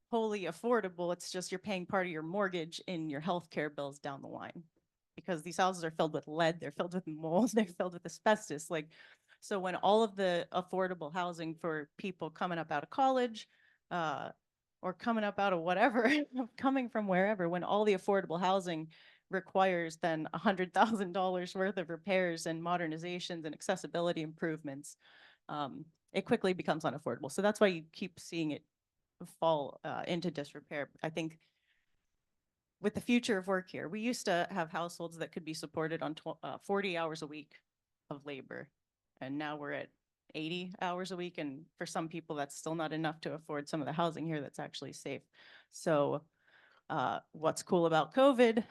wholly affordable. It's just you're paying part of your mortgage in your healthcare bills down the line, because these houses are filled with lead, they're filled with mold, they're filled with asbestos. So when all of the affordable housing for people coming up out of college, or coming up out of whatever, coming from wherever, when all the affordable housing requires then $100,000 worth of repairs and modernizations and accessibility improvements, it quickly becomes unaffordable. So that's why you keep seeing it fall into disrepair. I think with the future of work here, we used to have households that could be supported on 40 hours a week of labor. And now we're at 80 hours a week. And for some people, that's still not enough to afford some of the housing here that's actually safe. So What's cool about COVID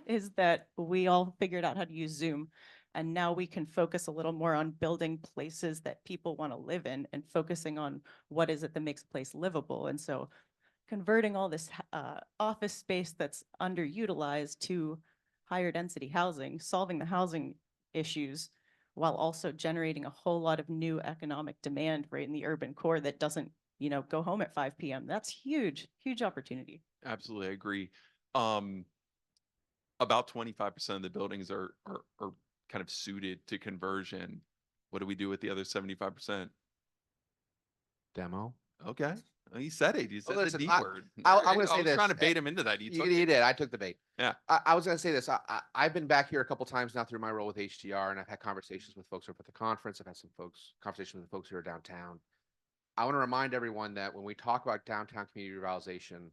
is that we all figured out how to use Zoom. And now we can focus a little more on building places that people want to live in and focusing on what is it that makes a place livable. And so converting all this office space that's underutilized to higher density housing, solving the housing issues while also generating a whole lot of new economic demand right in the urban core that doesn't, go home at 5 p.m. That's huge, huge opportunity. Absolutely, I agree. About 25% of the buildings are kind of suited to conversion. What do we do with the other 75%? Demo. Okay, well, you said it. You said the listen, D I- word. I'm All right, gonna say I was trying to this, bait him into that. You took You it. did. I took the bait. Yeah. I was going to say this. I've been back here a couple times now through my role with HDR, and I've had conversations with folks over at the conference. I've had some conversations with folks who are downtown. I want to remind everyone that when we talk about downtown community revitalization,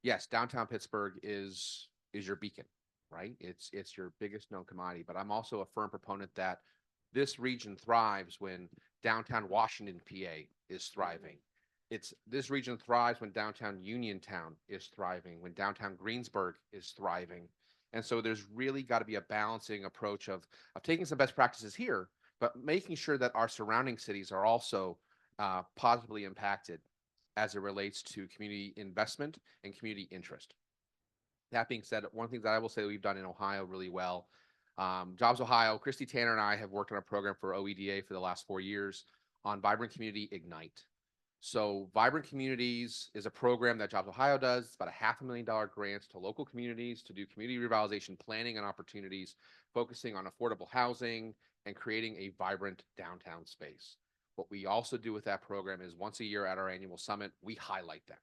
yes, downtown Pittsburgh is your beacon, right? It's your biggest known commodity. But I'm also a firm proponent that this region thrives when downtown Washington, PA is thriving. This region thrives when downtown Uniontown is thriving, when downtown Greensburg is thriving. And so there's really got to be a balancing approach of taking some best practices here, but making sure that our surrounding cities are also positively impacted as it relates to community investment and community interest. That being said, one thing that I will say that we've done in Ohio really well, Jobs Ohio, Christy Tanner and I have worked on a program for OEDA for the last 4 years on Vibrant Community Ignite. So Vibrant Communities is a program that Jobs Ohio does. It's about a $500,000 grants to local communities to do community revitalization planning and opportunities, focusing on affordable housing and creating a vibrant downtown space. What we also do with that program is once a year at our annual summit, we highlight them.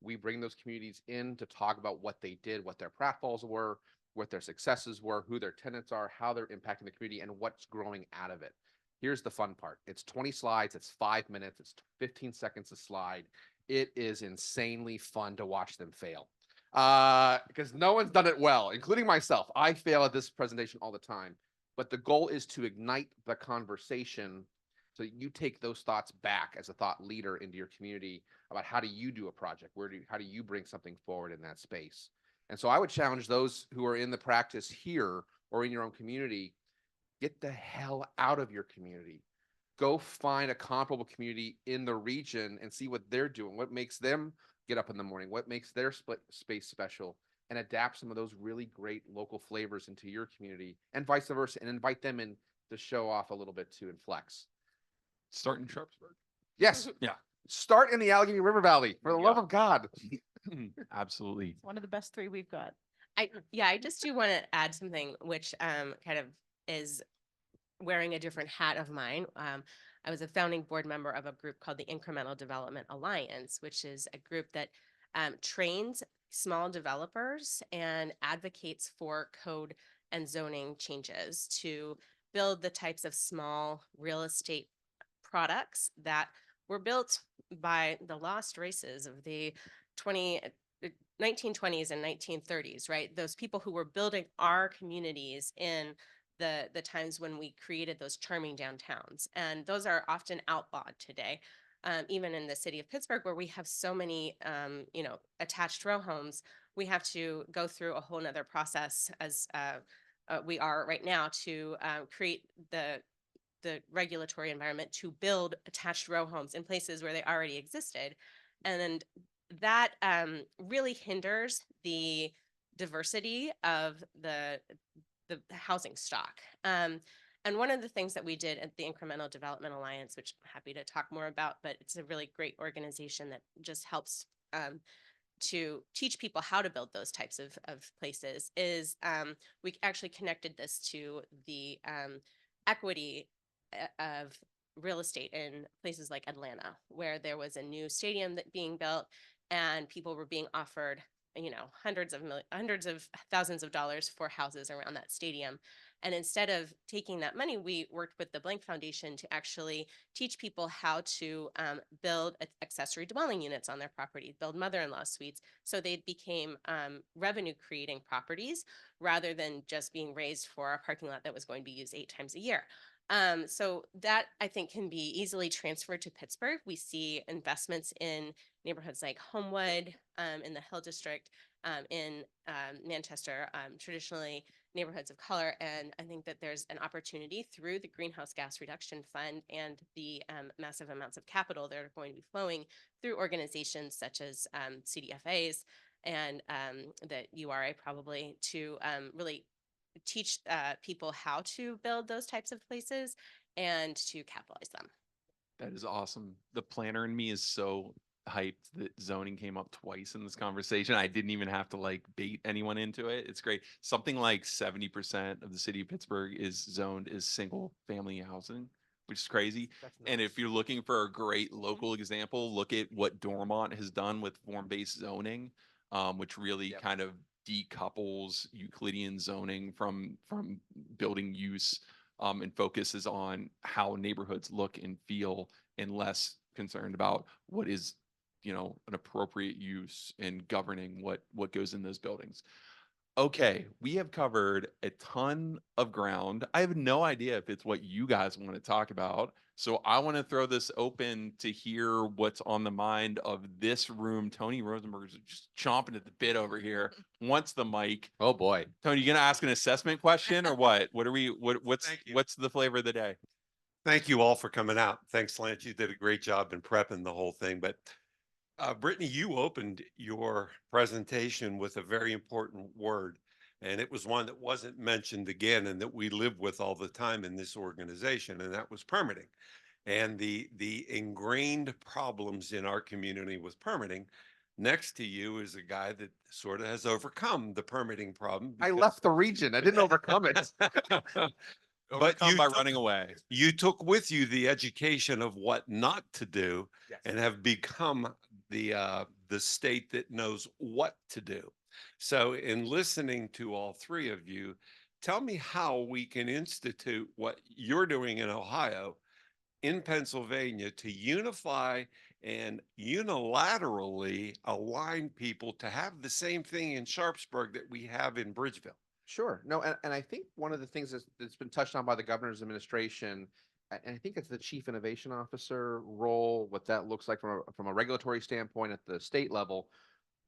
We bring those communities in to talk about what they did, what their pratfalls were, what their successes were, who their tenants are, how they're impacting the community, and what's growing out of it. Here's the fun part. It's 20 slides. It's 5 minutes. It's 15 seconds a slide. It is insanely fun to watch them fail because no one's done it well, including myself. I fail at this presentation all the time, but the goal is to ignite the conversation so you take those thoughts back as a thought leader into your community about how do you do a project? How do you bring something forward in that space? And so I would challenge those who are in the practice here or in your own community, get the hell out of your community. Go find a comparable community in the region and see what they're doing, what makes them get up in the morning, what makes their space special, and adapt some of those really great local flavors into your community and vice versa, and invite them in to show off a little bit too and flex. Start in Sharpsburg. Yes. Yeah. Start in the Allegheny River Valley, for the love of God. Absolutely. It's one of the best 3 we've got. I just do want to add something which kind of is wearing a different hat of mine. I was a founding board member of a group called the Incremental Development Alliance, which is a group that trains small developers and advocates for code and zoning changes to build the types of small real estate products that were built by the lost races of the 1920s and 1930s, right? Those people who were building our communities in the times when we created those charming downtowns. And those are often outlawed today. Even in the city of Pittsburgh, where we have so many, attached row homes, we have to go through a whole nother process as we are right now to create the regulatory environment to build attached row homes in places where they already existed. And that really hinders the diversity of the housing stock. And one of the things that we did at the Incremental Development Alliance, which I'm happy to talk more about, but it's a really great organization that just helps to teach people how to build those types of places, is we actually connected this to the equity of real estate in places like Atlanta, where there was a new stadium that being built and people were being offered hundreds of thousands of dollars for houses around that stadium. And instead of taking that money, we worked with the Blank Foundation to actually teach people how to build accessory dwelling units on their property, build mother-in-law suites. So they became revenue creating properties rather than just being raised for a parking lot that was going to be used 8 times a year. So that I think can be easily transferred to Pittsburgh. We see investments in neighborhoods like Homewood, in the Hill District, in Manchester, traditionally neighborhoods of color. And I think that there's an opportunity through the Greenhouse Gas Reduction Fund and the massive amounts of capital that are going to be flowing through organizations such as CDFAs and the URA probably to really teach people how to build those types of places and to capitalize them. That is awesome. The planner in me is so hyped that zoning came up twice in this conversation. I didn't even have to like bait anyone into it. It's great. Something like 70% of the city of Pittsburgh is zoned as single family housing, which is crazy. And if you're looking for a great local example, look at what Dormont has done with form-based zoning, which really Yep. kind of decouples Euclidean zoning from building use, and focuses on how neighborhoods look and feel, and less concerned about what is, you know, an appropriate use and governing what goes in those buildings. Okay, we have covered a ton of ground. I have no idea if it's what you guys want to talk about. So I want to throw this open to hear what's on the mind of this room. Tony Rosenberg is just chomping at the bit over here. Wants the mic. Oh, boy. Tony, you gonna ask an assessment question or what? What's Thank you. what's the flavor of the day? Thank you all for coming out. Thanks, Lance. You did a great job in prepping the whole thing. But Brittany, you opened your presentation with a very important word, and it was one that wasn't mentioned again and that we live with all the time in this organization, and that was permitting. And the ingrained problems in our community with permitting. Next to you is a guy that sort of has overcome the permitting problem. I left the region. I didn't overcome it. Overcome by took- running away. You took with you the education of what not to do Yes. and have become the state that knows what to do. So in listening to all three of you, tell me how we can institute what you're doing in Ohio, in Pennsylvania, to unify and unilaterally align people to have the same thing in Sharpsburg that we have in Bridgeville. Sure. No, and I think one of the things that's been touched on by the governor's administration, and I think it's the chief innovation officer role, what that looks like from a regulatory standpoint at the state level.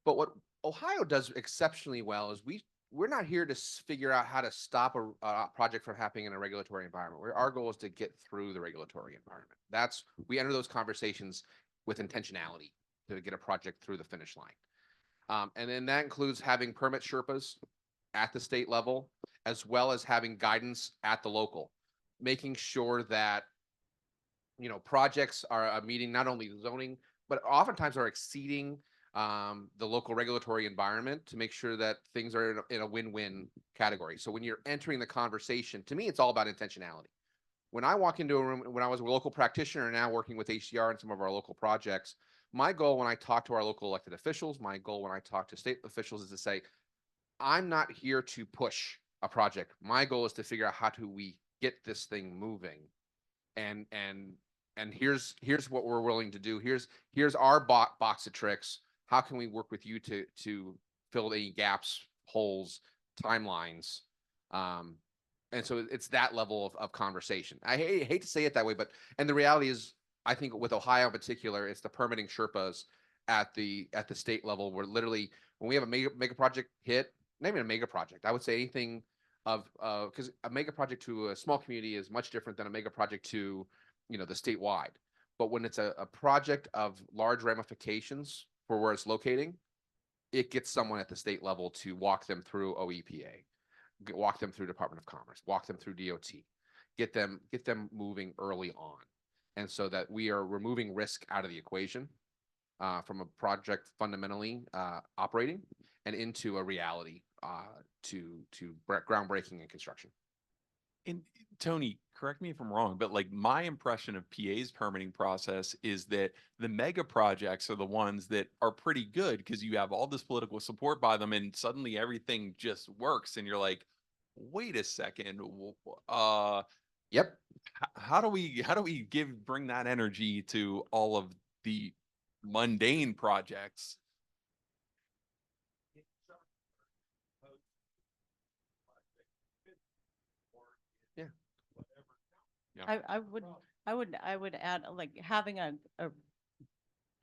But what Ohio does exceptionally well is we're not here to figure out how to stop a project from happening in a regulatory environment. Our goal is to get through the regulatory environment. We enter those conversations with intentionality to get a project through the finish line. And then that includes having permit Sherpas at the state level, as well as having guidance at the local, making sure that, you know, projects are meeting not only zoning, but oftentimes are exceeding the local regulatory environment to make sure that things are in a win-win category. So when you're entering the conversation, to me, it's all about intentionality. When I walk into a room, when I was a local practitioner and now working with HDR and some of our local projects, my goal when I talk to our local elected officials, my goal when I talk to state officials is to say, I'm not here to push a project. My goal is to figure out how do we get this thing moving. And here's what we're willing to do. Here's our box of tricks. How can we work with you to fill any gaps, holes, timelines? And so it's that level of conversation. I hate to say it that way, and the reality is, I think with Ohio in particular, it's the permitting Sherpas at the state level, where literally when we have a mega project hit, not even a mega project, I would say anything because a mega project to a small community is much different than a mega project to, you know, the statewide. But when it's a project of large ramifications for where it's locating, it gets someone at the state level to walk them through OEPA, walk them through Department of Commerce, walk them through DOT, get them moving early on. And so that we are removing risk out of the equation from a project fundamentally operating and into a reality to groundbreaking and construction. And Tony, correct me if I'm wrong, but like my impression of PA's permitting process is that the mega projects are the ones that are pretty good because you have all this political support by them and suddenly everything just works. And you're like, wait a second. Yep. How do we bring that energy to all of the mundane projects? Yeah. I would add, like,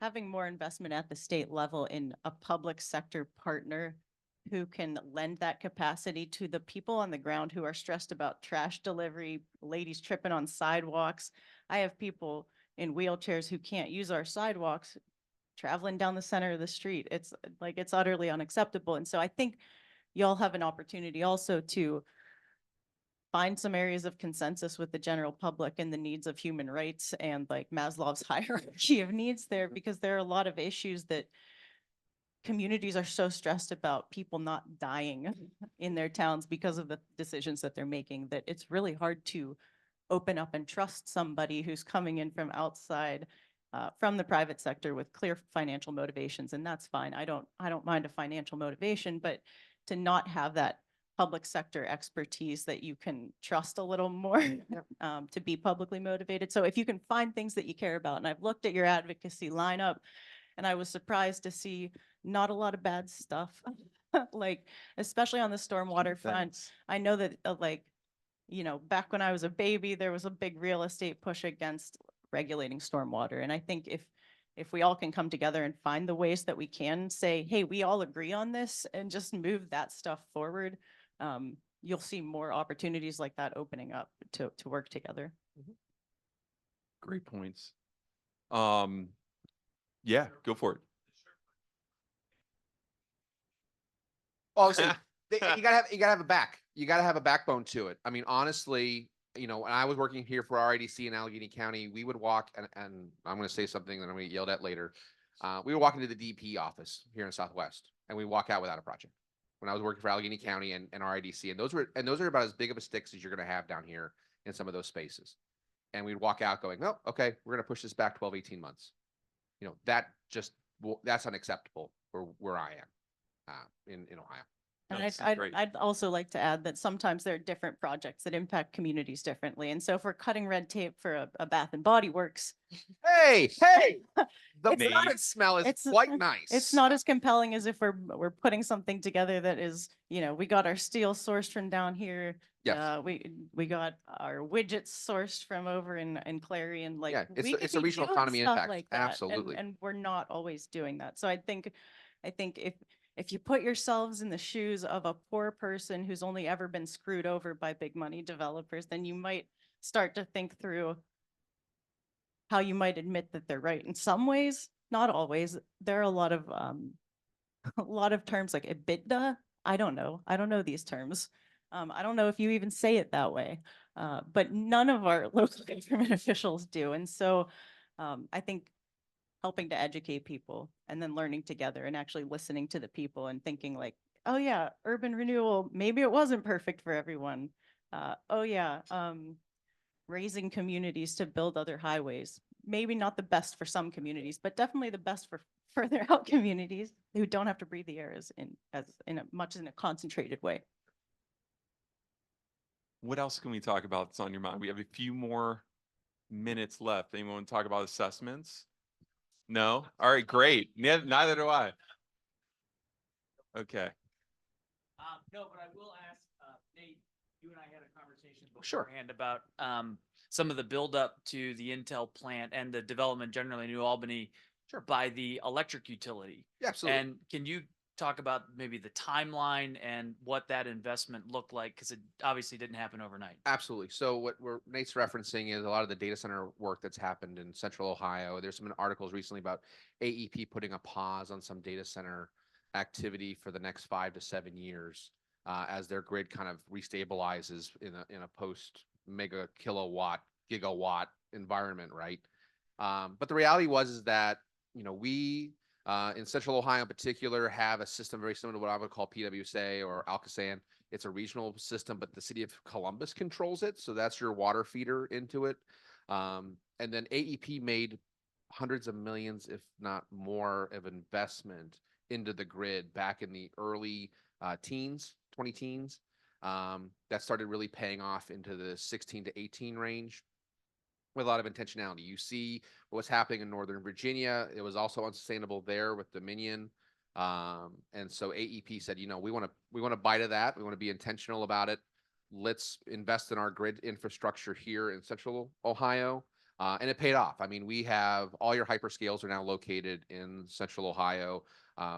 having more investment at the state level in a public sector partner who can lend that capacity to the people on the ground who are stressed about trash delivery, ladies tripping on sidewalks. I have people in wheelchairs who can't use our sidewalks traveling down the center of the street. It's like, it's utterly unacceptable. And so I think y'all have an opportunity also to find some areas of consensus with the general public and the needs of human rights and like Maslow's hierarchy of needs there, because there are a lot of issues that communities are so stressed about people not dying in their towns because of the decisions that they're making, that it's really hard to open up and trust somebody who's coming in from outside, from the private sector with clear financial motivations. And that's fine. I don't mind a financial motivation, but to not have that public sector expertise that you can trust a little more, to be publicly motivated. So if you can find things that you care about, and I've looked at your advocacy lineup and I was surprised to see not a lot of bad stuff, like, especially on the stormwater front. Thanks. I know that like, you know, back when I was a baby, there was a big real estate push against regulating stormwater. And I think if we all can come together and find the ways that we can say, hey, we all agree on this, and just move that stuff forward, you'll see more opportunities like that opening up to work together. Great points. Yeah, go for it. Oh, so you gotta have a back. You gotta have a backbone to it. I mean, honestly, you know, when I was working here for RIDC in Allegheny County, we would walk, and I'm going to say something that I'm going to get yelled at later. We would walk into the DP office here in Southwest, and we walk out without a project. When I was working for Allegheny County and RIDC, and those are about as big of a sticks as you're going to have down here in some of those spaces. And we'd walk out going, oh, okay, we're going to push this back 12, 18 months. You know, that's unacceptable for where I am in Ohio. And That's I'd great. also like to add that sometimes there are different projects that impact communities differently. And so if we're cutting red tape for a Bath and Body Works, Hey, the It's not- product smell is it's- quite nice. it's not as compelling as if we're putting something together that is, you know, we got our steel sourced from down here. Yes. We got our widgets sourced from over in Clarion. Like, Yeah, we it's could a be regional doing economy stuff impact. like that, Absolutely. and we're not always doing that. So I think if you put yourselves in the shoes of a poor person who's only ever been screwed over by big money developers, then you might start to think through how you might admit that they're right in some ways, not always. There are a lot of terms like EBITDA. I don't know these terms. I don't know if you even say it that way, but none of our local government officials do. And so I think helping to educate people and then learning together and actually listening to the people and thinking like, oh yeah, urban renewal, maybe it wasn't perfect for everyone. Oh yeah, raising communities to build other highways. Maybe not the best for some communities, but definitely the best for further out communities who don't have to breathe the air in a concentrated way. What else can we talk about that's on your mind? We have a few more minutes left. Anyone want to talk about assessments? No? All right, great. Neither do I. Okay. No, but I will ask, Nate, you and I had a conversation Sure. beforehand about some of the buildup to the Intel plant and the development generally in New Albany Sure. by the electric utility. Yeah, absolutely. And can you talk about maybe the timeline and what that investment looked like? Because it obviously didn't happen overnight. Absolutely. So what Nate's referencing is a lot of the data center work that's happened in central Ohio. There's some articles recently about AEP putting a pause on some data center activity for the next 5 to 7 years as their grid kind of restabilizes in a post mega kilowatt gigawatt environment, right? But the reality is that, you know, we in central Ohio in particular have a system very similar to what I would call PWSA or Alcosan. It's a regional system, but the city of Columbus controls it. So that's your water feeder into it. And then AEP made hundreds of millions, if not more, of investment into the grid back in the early 20 teens. That started really paying off into the 16 to 18 range with a lot of intentionality. You see what's happening in Northern Virginia. It was also unsustainable there with Dominion. And so AEP said, you know, we want to bite of that. We want to be intentional about it. let's invest in our grid infrastructure here in central Ohio. And it paid off. I mean, we have all your hyperscales are now located in central Ohio.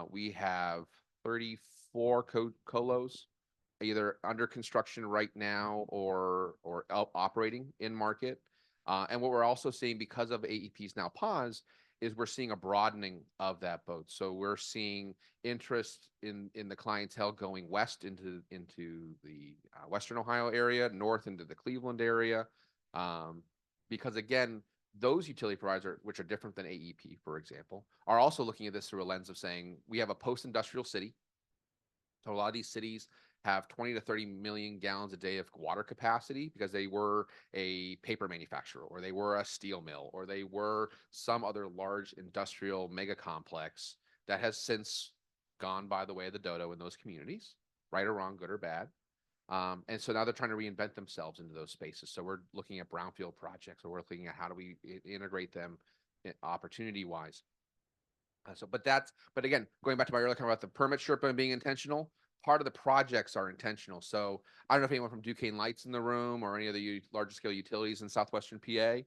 We have 34 colos either under construction right now or operating in market. And what we're also seeing because of AEP's now pause is we're seeing a broadening of that boat. So we're seeing interest in the clientele going west into the Western Ohio area, north into the Cleveland area. Because again, those utility providers, which are different than AEP, for example, are also looking at this through a lens of saying, we have a post-industrial city. So a lot of these cities have 20 to 30 million gallons a day of water capacity because they were a paper manufacturer, or they were a steel mill, or they were some other large industrial mega complex that has since gone by the way of the dodo in those communities, right or wrong, good or bad. And so now they're trying to reinvent themselves into those spaces. So we're looking at brownfield projects, or we're looking at how do we integrate them opportunity wise. But again, going back to my earlier comment about the permit Sherpa being intentional, part of the projects are intentional. So I don't know if anyone from Duquesne Lights in the room or any of the larger scale utilities in Southwestern PA,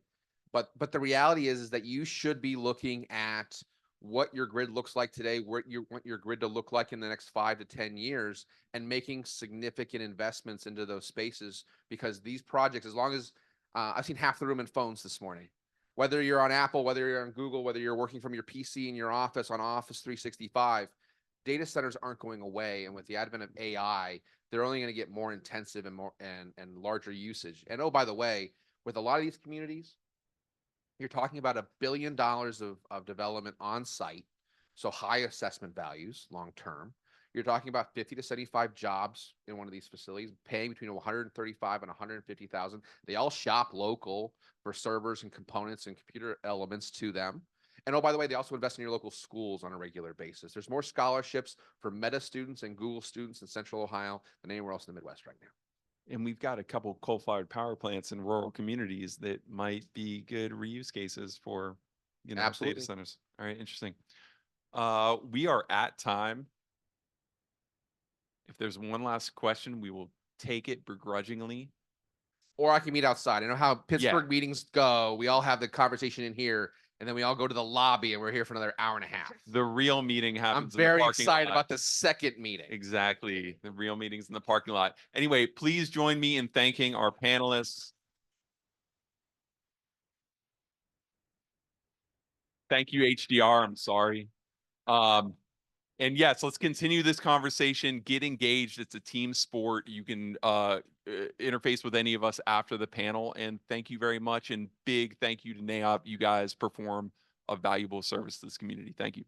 but the reality is that you should be looking at what your grid looks like today, what you want your grid to look like in the next 5 to 10 years, and making significant investments into those spaces, because these projects, as long as I've seen half the room in phones this morning, whether you're on Apple, whether you're on Google, whether you're working from your PC in your office on Office 365, data centers aren't going away. And with the advent of AI, they're only going to get more intensive and more and larger usage. And oh, by the way, with a lot of these communities, you're talking about $1 billion of development on site. So high assessment values long term. You're talking about 50 to 75 jobs in one of these facilities, paying between 135 and 150,000. They all shop local for servers and components and computer elements to them. And oh, by the way, they also invest in your local schools on a regular basis. There's more scholarships for Meta students and Google students in Central Ohio than anywhere else in the Midwest right now. And we've got a couple coal-fired power plants in rural communities that might be good reuse cases for, you know, Absolutely. data centers. All right, interesting. We are at time. If there's one last question, we will take it begrudgingly. Or I can meet outside. I know how Pittsburgh meetings go. We all have the conversation in here, and then we all go to the lobby, and we're here for another hour and a half. The real meeting I'm happens in the very parking excited lot. about the second meeting. Exactly. The real meetings in the parking lot. Anyway, please join me in thanking our panelists. Thank you, HDR. I'm sorry. And yes, let's continue this conversation. Get engaged. It's a team sport. You can interface with any of us after the panel. And thank you very much. And big thank you to NAOP. You guys perform a valuable service to this community. Thank you.